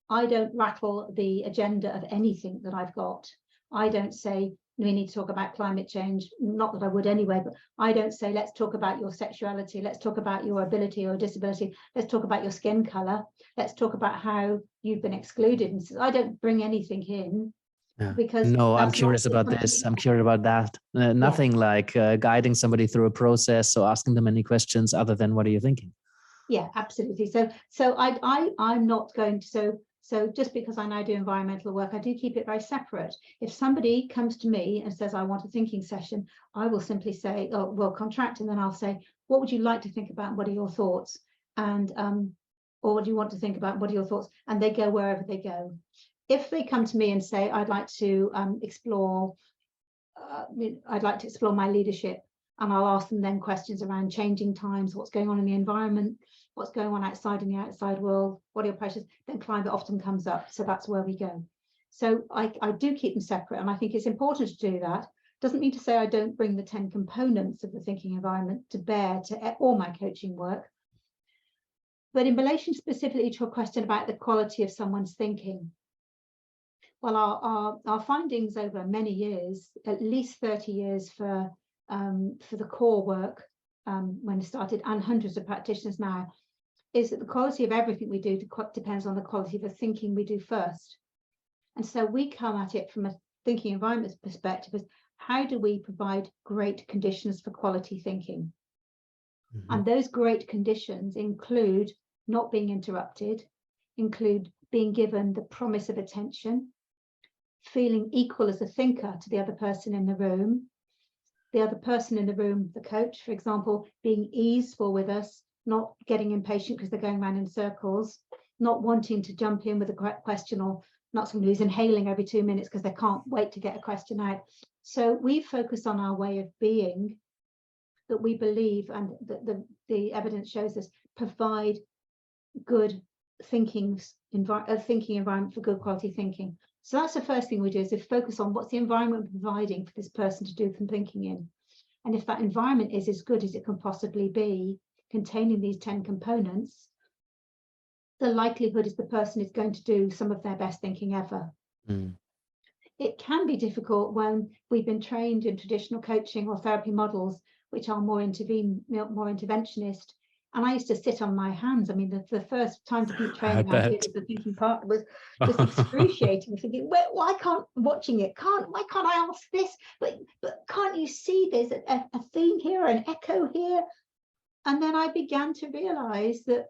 I don't rattle the agenda of anything that I've got. I don't say, we need to talk about climate change, not that I would anyway, but I don't say, let's talk about your sexuality, let's talk about your ability or disability, let's talk about your skin color, let's talk about how you've been excluded. And so I don't bring anything in. Yeah. Because no, I'm curious about this. I'm curious about that. Nothing like guiding somebody through a process or asking them any questions other than what are you thinking? Yeah, absolutely. So I'm not going to. So just because I now do environmental work, I do keep it very separate. If somebody comes to me and says, I want a thinking session, I will simply say, oh, we'll contract, and then I'll say, what would you like to think about? What are your thoughts? And or what do you want to think about? What are your thoughts? And they go wherever they go. If they come to me and say, I'd like to explore my leadership, and I'll ask them then questions around changing times, what's going on in the environment, what's going on outside in the outside world, what are your pressures, then climate often comes up. So that's where we go. So I do keep them separate, and I think it's important to do that. Doesn't mean to say I don't bring the 10 components of the thinking environment to bear to all my coaching work. But in relation specifically to a question about the quality of someone's thinking, well, our findings over many years, at least 30 years for the core work when it started, and hundreds of practitioners now, is that the quality of everything we do depends on the quality of the thinking we do first. And so we come at it from a thinking environment perspective as how do we provide great conditions for quality thinking? Mm-hmm. And those great conditions include not being interrupted, include being given the promise of attention, feeling equal as a thinker to the other person in the room, the coach, for example, being easeful with us, not getting impatient because they're going around in circles, not wanting to jump in with a correct question, or not somebody who's inhaling every 2 minutes because they can't wait to get a question out. So we focus on our way of being that we believe, and the evidence shows us, provide good thinking environment for good quality thinking. So that's the first thing we do, is to focus on what's the environment providing for this person to do some thinking in. And if that environment is as good as it can possibly be, containing these 10 components, the likelihood is the person is going to do some of their best thinking ever. Mm. It can be difficult when we've been trained in traditional coaching or therapy models, which are more interventionist. And I used to sit on my hands. I mean, the first time to think training I did with the thinking part was just excruciating, thinking, why can't I ask this? But can't you see there's a theme here, an echo here? And then I began to realize that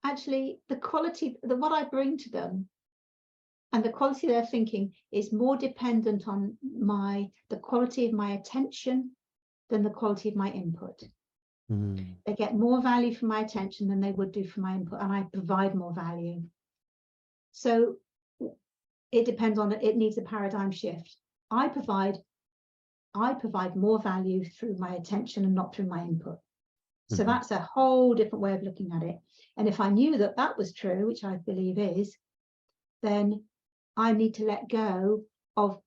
actually the quality, what I bring to them and the quality of their thinking is more dependent on the quality of my attention than the quality of my input. Mm. They get more value from my attention than they would do from my input, and I provide more value. So it depends on it needs a paradigm shift. I provide more value through my attention and not through my input. So that's a whole different way of looking at it. And if I knew that that was true, which I believe is, then I need to let go of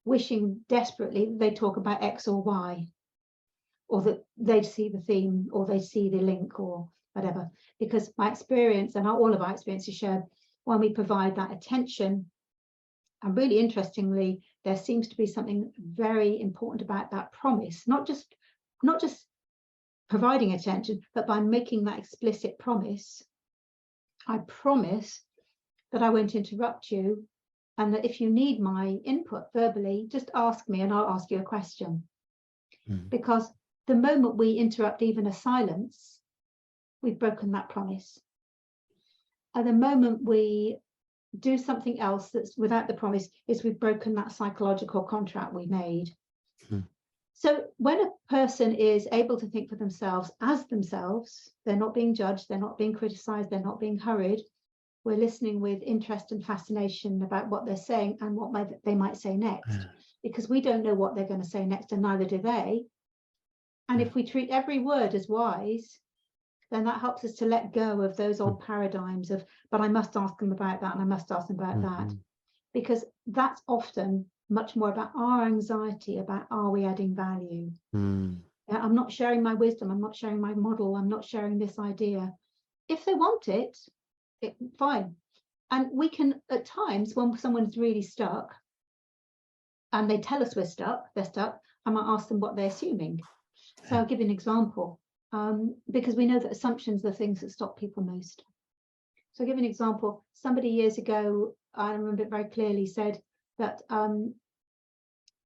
wishing desperately that they talk about X or Y, or that they'd see the theme, or they see the link, or whatever. Because my experience, and all of our experiences share, when we provide that attention, and really interestingly, there seems to be something very important about that promise, not just providing attention, but by making that explicit promise. I promise that I won't interrupt you, and that if you need my input verbally, just ask me and I'll ask you a question. Because the moment we interrupt even a silence, we've broken that promise. And the moment we do something else that's without the promise, is we've broken that psychological contract we made. So when a person is able to think for themselves as themselves, they're not being judged, they're not being criticized, they're not being hurried. We're listening with interest and fascination about what they're saying and what they might say next, because we don't know what they're going to say next, and neither do they. And if we treat every word as wise, then that helps us to let go of those old paradigms of, but I must ask them about that and I must ask them about that, because that's often much more about our anxiety about, are we adding value? I'm not sharing my wisdom, I'm not sharing my model, I'm not sharing this idea. If they want it, fine. And we can, at times, when someone's really stuck and they tell us they're stuck, I might ask them what they're assuming. So I'll give you an example, because we know that assumptions are things that stop people most. So I'll give you an example. Somebody years ago, I remember it very clearly, said that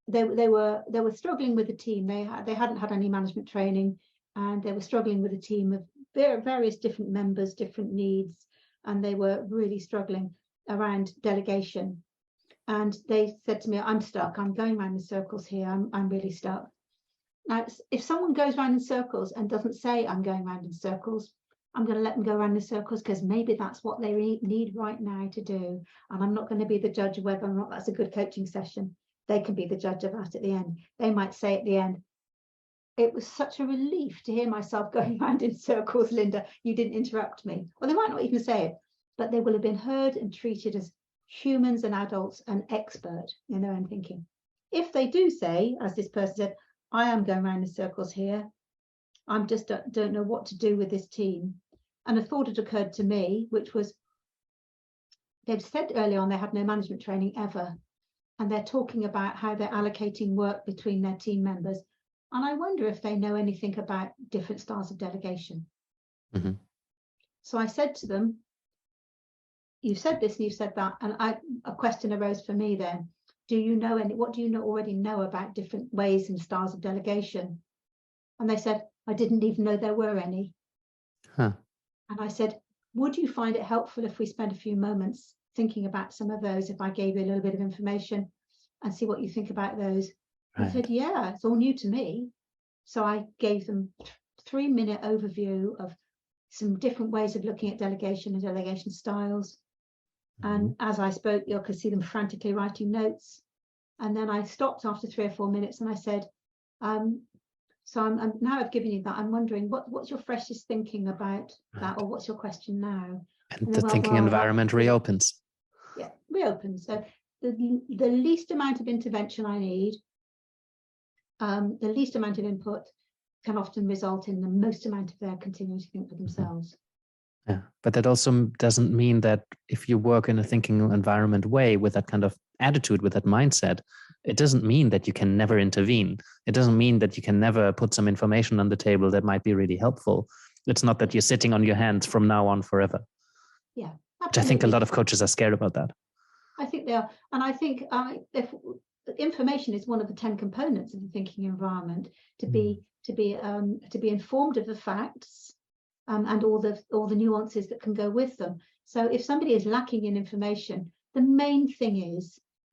they were struggling with the team. They hadn't had any management training, and they were struggling with a team of various different members, different needs, and they were really struggling around delegation. And they said to me, I'm stuck, I'm going around in circles here, I'm really stuck. Now, if someone goes around in circles and doesn't say I'm going around in circles, I'm going to let them go around in circles, because maybe that's what they need right now to do. And I'm not going to be the judge of whether or not that's a good coaching session. They can be the judge of that at the end. They might say at the end, it was such a relief to hear myself going around in circles, Linda, you didn't interrupt me. Well, they might not even say it, but they will have been heard and treated as humans and adults and expert in their own thinking. If they do say, as this person said, I am going around in circles here, I'm just don't know what to do with this team. And a thought had occurred to me, which was, they've said early on they had no management training ever. And they're talking about how they're allocating work between their team members. And I wonder if they know anything about different styles of delegation. So I said to them, you said this and you said that. And a question arose for me then. Do you know what do you already know about different ways and styles of delegation? And they said, I didn't even know there were any. And I said, would you find it helpful if we spent a few moments thinking about some of those, if I gave you a little bit of information and see what you think about those? Right. I said, yeah, it's all new to me. So I gave them 3-minute overview of some different ways of looking at delegation and delegation styles. And as I spoke, you could see them frantically writing notes. And then I stopped after 3 or 4 minutes and I said, so I'm now I've given you that. I'm wondering what's your freshest thinking about that, or what's your question now? And the thinking environment reopens. Yeah, reopens. So the least amount of intervention I need, the least amount of input, can often result in the most amount of their continuing to think for themselves. Yeah, but that also doesn't mean that if you work in a thinking environment way with that kind of attitude, with that mindset, it doesn't mean that you can never intervene. It doesn't mean that you can never put some information on the table that might be really helpful. It's not that you're sitting on your hands from now on forever. Yeah, absolutely. Which I think a lot of coaches are scared about that. I think they are. And I think if information is one of the 10 components of the thinking environment, to be informed of the facts, and all the nuances that can go with them. So if somebody is lacking in information, the main thing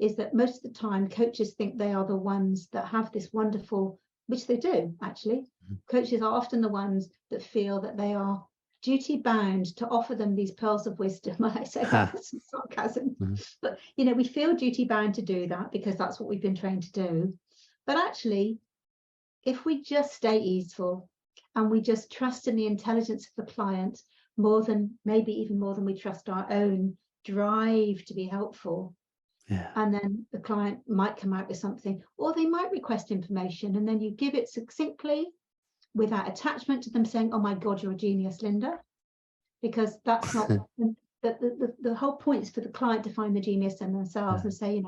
is that most of the time coaches think they are the ones that have this wonderful, which they do actually. Coaches are often the ones that feel that they are duty bound to offer them these pearls of wisdom. I say that with some sarcasm, but we feel duty bound to do that because that's what we've been trained to do. But actually, if we just stay easeful and we just trust in the intelligence of the client maybe even more than we trust our own drive to be helpful, and then the client might come out with something, or they might request information, and then you give it succinctly without attachment to them saying, oh my God, you're a genius, Linda, because that's not the whole point is for the client to find the genius in themselves and say,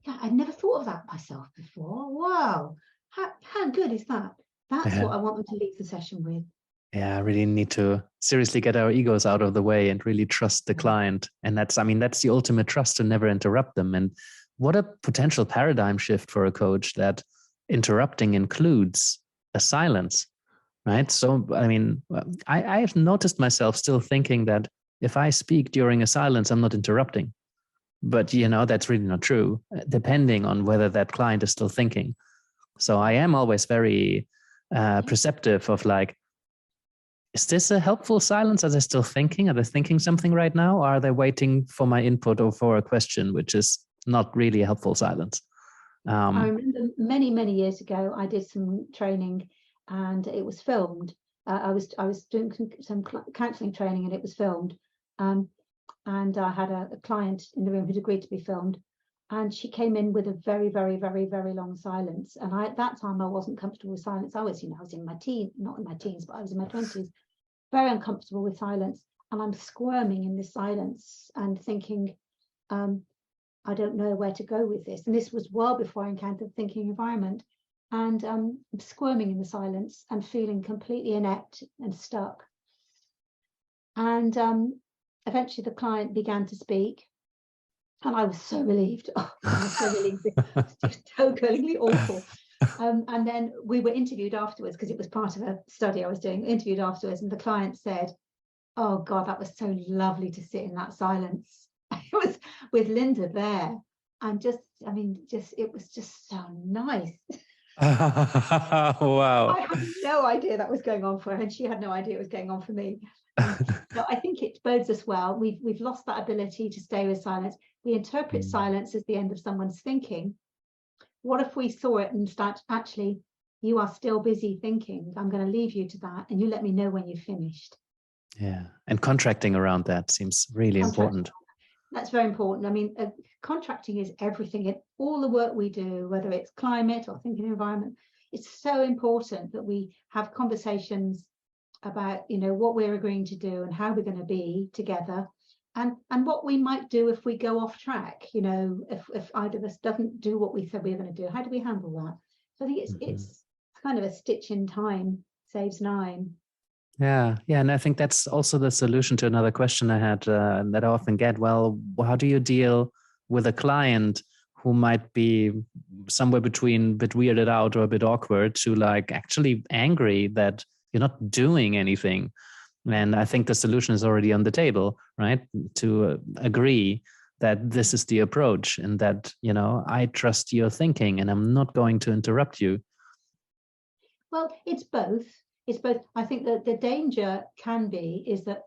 I never thought of that myself before. Wow, how good is that? That's what I want them to leave the session with. Yeah, I really need to seriously get our egos out of the way and really trust the client. And that's the ultimate trust, to never interrupt them. And what a potential paradigm shift for a coach, that interrupting includes a silence, right? So, I have noticed myself still thinking that if I speak during a silence, I'm not interrupting. But, that's really not true, depending on whether that client is still thinking. So I am always very perceptive of like, is this a helpful silence? Are they still thinking? Are they thinking something right now? Or are they waiting for my input or for a question, which is not really a helpful silence? I remember many, many years ago, I did some training and it was filmed. I was doing some counselling training and it was filmed. And I had a client in the room who'd agreed to be filmed. And she came in with a very, very, very, very long silence. And at that time, I wasn't comfortable with silence. I was in my teens, not in my teens, but I was in my 20s, very uncomfortable with silence. And I'm squirming in this silence and thinking, I don't know where to go with this. And this was well before I encountered the thinking environment. And I'm squirming in the silence and feeling completely inept and stuck. And eventually the client began to speak. And I was so relieved. Oh, I was so relieved. It was just totally awful. And then we were interviewed afterwards because it was part of a study I was doing, interviewed afterwards. And the client said, oh God, that was so lovely to sit in that silence. It was with Linda there. And it was just so nice. Wow. I had no idea that was going on for her, and she had no idea it was going on for me. But I think it bodes us well. We've lost that ability to stay with silence. We interpret silence as the end of someone's thinking. What if we saw it and start, actually, you are still busy thinking. I'm going to leave you to that, and you let me know when you've finished. Yeah, and contracting around that seems really important. That's very important. Contracting is everything in all the work we do, whether it's climate or thinking environment. It's so important that we have conversations about, what we're agreeing to do and how we're going to be together, and what we might do if we go off track. If either of us doesn't do what we said we were going to do, how do we handle that? So I think it's kind of a stitch in time saves 9. Yeah. And I think that's also the solution to another question I had that I often get. Well, how do you deal with a client who might be somewhere between a bit weirded out or a bit awkward to like actually angry that you're not doing anything? And I think the solution is already on the table, right? To agree that this is the approach and that, I trust your thinking and I'm not going to interrupt you. Well, it's both. I think that the danger can be is that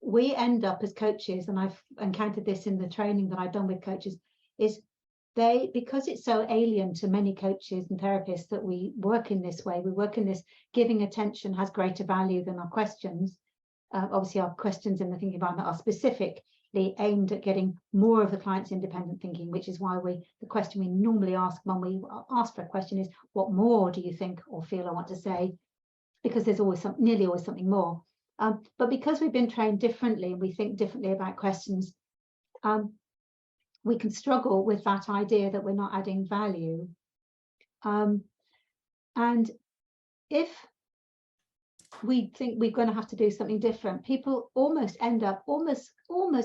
we end up as coaches, and I've encountered this in the training that I've done with coaches, is because it's so alien to many coaches and therapists that we work in this way, we work in this giving attention has greater value than our questions. Obviously, our questions in the thinking environment are specifically aimed at getting more of the client's independent thinking, which is why the question we normally ask when we ask for a question is, what more do you think or feel I want to say? Because there's nearly always something more. But because we've been trained differently and we think differently about questions, we can struggle with that idea that we're not adding value. And if we think we're going to have to do something different, people almost end up almost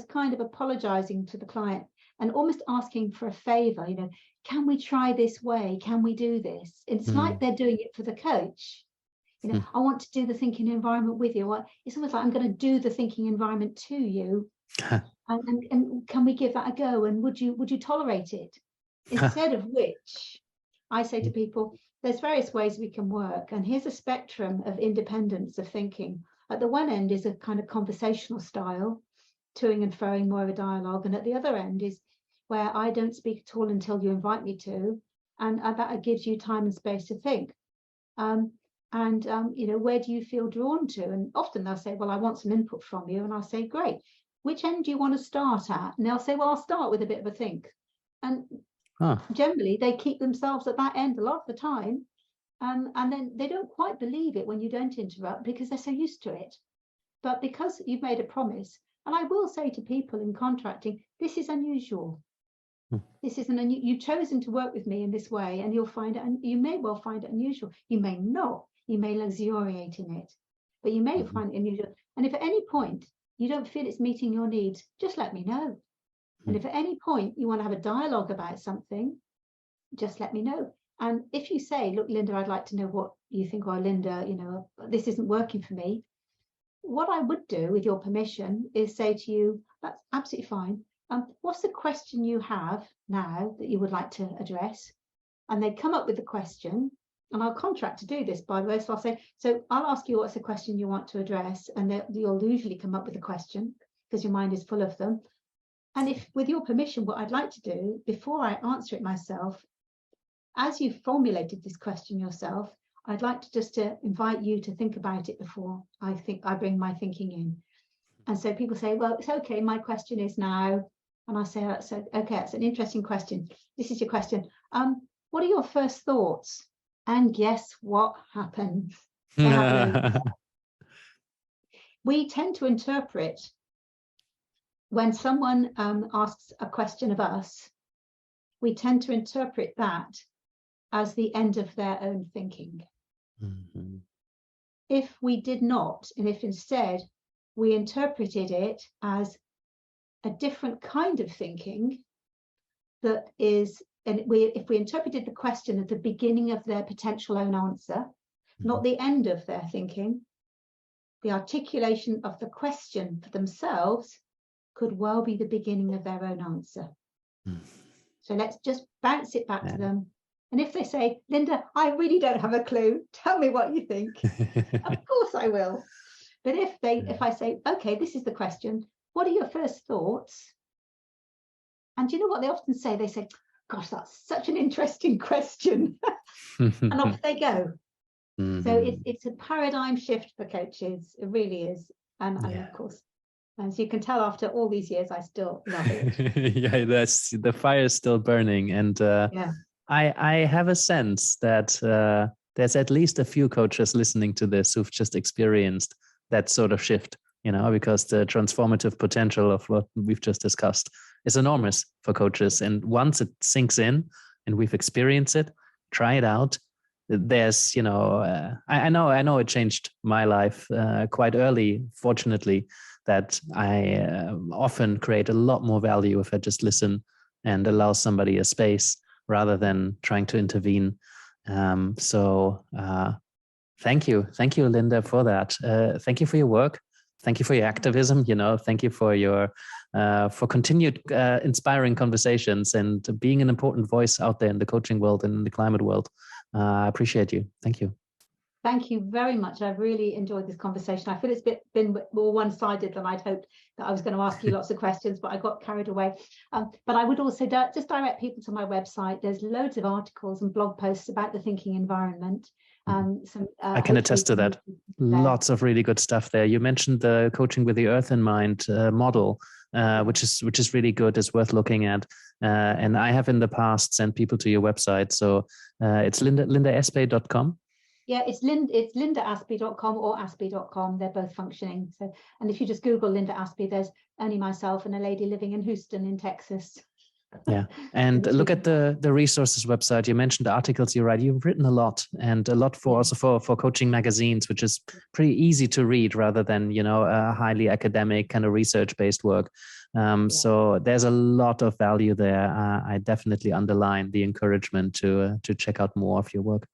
kind of apologizing to the client and almost asking for a favor. Can we try this way? Can we do this? It's like they're doing it for the coach. I want to do the thinking environment with you. It's almost like I'm going to do the thinking environment to you. and can we give that a go? And would you tolerate it? Instead of which, I say to people, there's various ways we can work. And here's a spectrum of independence of thinking. At the one end is a kind of conversational style, toing and froing, more of a dialogue. And at the other end is where I don't speak at all until you invite me to. And that gives you time and space to think. Where do you feel drawn to? And often they'll say, well, I want some input from you. And I'll say, great. Which end do you want to start at? And they'll say, well, I'll start with a bit of a think. And generally, they keep themselves at that end a lot of the time. And then they don't quite believe it when you don't interrupt because they're so used to it. But because you've made a promise, and I will say to people in contracting, this is unusual. This isn't you've chosen to work with me in this way, and you'll find it, and you may well find it unusual. You may not. You may luxuriate in it, but you may find it unusual. And if at any point you don't feel it's meeting your needs, just let me know. And if at any point you want to have a dialogue about something, just let me know. And if you say, look, Linda, I'd like to know what you think, or Linda, this isn't working for me. What I would do, with your permission, is say to you, that's absolutely fine. What's the question you have now that you would like to address? And they come up with the question, and I'll contract to do this, by the way. So I'll say, so I'll ask you what's the question you want to address, and you'll usually come up with a question because your mind is full of them. And if, with your permission, what I'd like to do before I answer it myself, as you've formulated this question yourself, I'd like to invite you to think about it before I bring my thinking in. And so people say, well, it's okay, my question is now. And I say, okay, that's an interesting question. This is your question. What are your first thoughts? And guess what happens? We tend to interpret, when someone asks a question of us, we tend to interpret that as the end of their own thinking. If we did not, and if instead we interpreted it as a different kind of thinking, that is, and if we interpreted the question at the beginning of their potential own answer, not the end of their thinking, the articulation of the question for themselves could well be the beginning of their own answer. So let's just bounce it back to them. And if they say, Linda, I really don't have a clue, tell me what you think. Of course I will. But if I say, okay, this is the question, what are your first thoughts? And do you know what they often say? They say, gosh, that's such an interesting question. And off they go. So it's a paradigm shift for coaches. It really is. And of course, as you can tell, after all these years, I still love it. Yeah, that's the fire is still burning. And I have a sense that there's at least a few coaches listening to this who've just experienced that sort of shift, because the transformative potential of what we've just discussed is enormous for coaches. And once it sinks in and we've experienced it, try it out. There's, I know it changed my life quite early, fortunately, that I often create a lot more value if I just listen and allow somebody a space rather than trying to intervene. So thank you, Linda, for that. Thank you for your work. Thank you for your activism. Thank you for your for continued inspiring conversations and being an important voice out there in the coaching world and in the climate world. I appreciate you. Thank you. Thank you very much. I've really enjoyed this conversation. I feel it's been more one-sided than I'd hoped, that I was going to ask you lots of questions, but I got carried away. But I would also just direct people to my website. There's loads of articles and blog posts about the thinking environment. I can attest to that. Lots of really good stuff there. You mentioned the coaching with the earth in mind model, which is really good. It's worth looking at. And I have in the past sent people to your website. So it's lindaspey.com. Yeah, it's lindaaspey.com or aspey.com. They're both functioning. So, and if you just Google Linda Aspey, there's only myself and a lady living in Houston in Texas. Yeah, and look at the resources website. You mentioned the articles you write. You've written a lot, and a lot for coaching magazines, which is pretty easy to read rather than a highly academic kind of research based work. So there's a lot of value there. I definitely underline the encouragement to check out more of your work.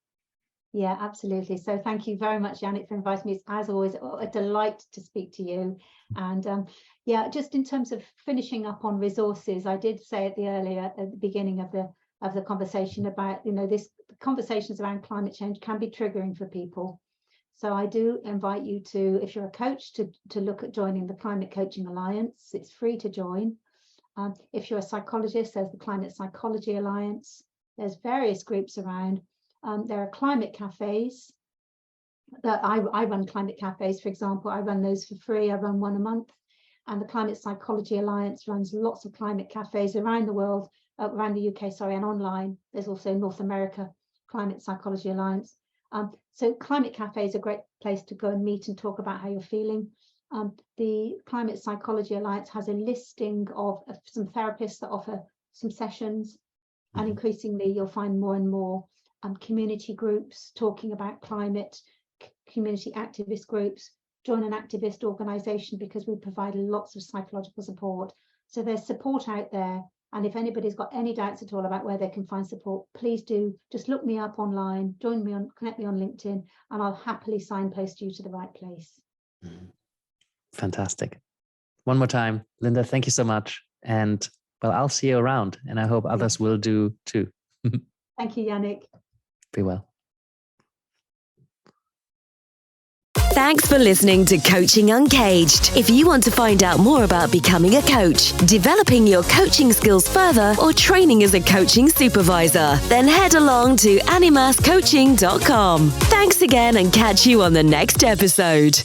Yeah, absolutely. So thank you very much, Yannick, for inviting me. It's, as always, a delight to speak to you. And yeah, just in terms of finishing up on resources, I did say at the beginning of the conversation about, this conversations around climate change can be triggering for people. So I do invite you to, if you're a coach, to look at joining the Climate Coaching Alliance. It's free to join. If you're a psychologist, there's the Climate Psychology Alliance. There's various groups around. There are climate cafes. I run climate cafes, for example. I run those for free. I run one a month. And the Climate Psychology Alliance runs lots of climate cafes around the world, around the UK, and online. There's also North America Climate Psychology Alliance. So climate cafes are a great place to go and meet and talk about how you're feeling. The Climate Psychology Alliance has a listing of some therapists that offer some sessions, and increasingly you'll find more and more community groups talking about climate, community activist groups. Join an activist organisation because we provide lots of psychological support. So there's support out there. And if anybody's got any doubts at all about where they can find support, please do just look me up online, connect me on LinkedIn, and I'll happily signpost you to the right place. Fantastic. One more time, Linda, thank you so much. And well, I'll see you around, and I hope others will do too. Thank you, Yannick. Be well. Thanks for listening to Coaching Uncaged. If you want to find out more about becoming a coach, developing your coaching skills further, or training as a coaching supervisor, then head along to animascoaching.com. Thanks again, and catch you on the next episode.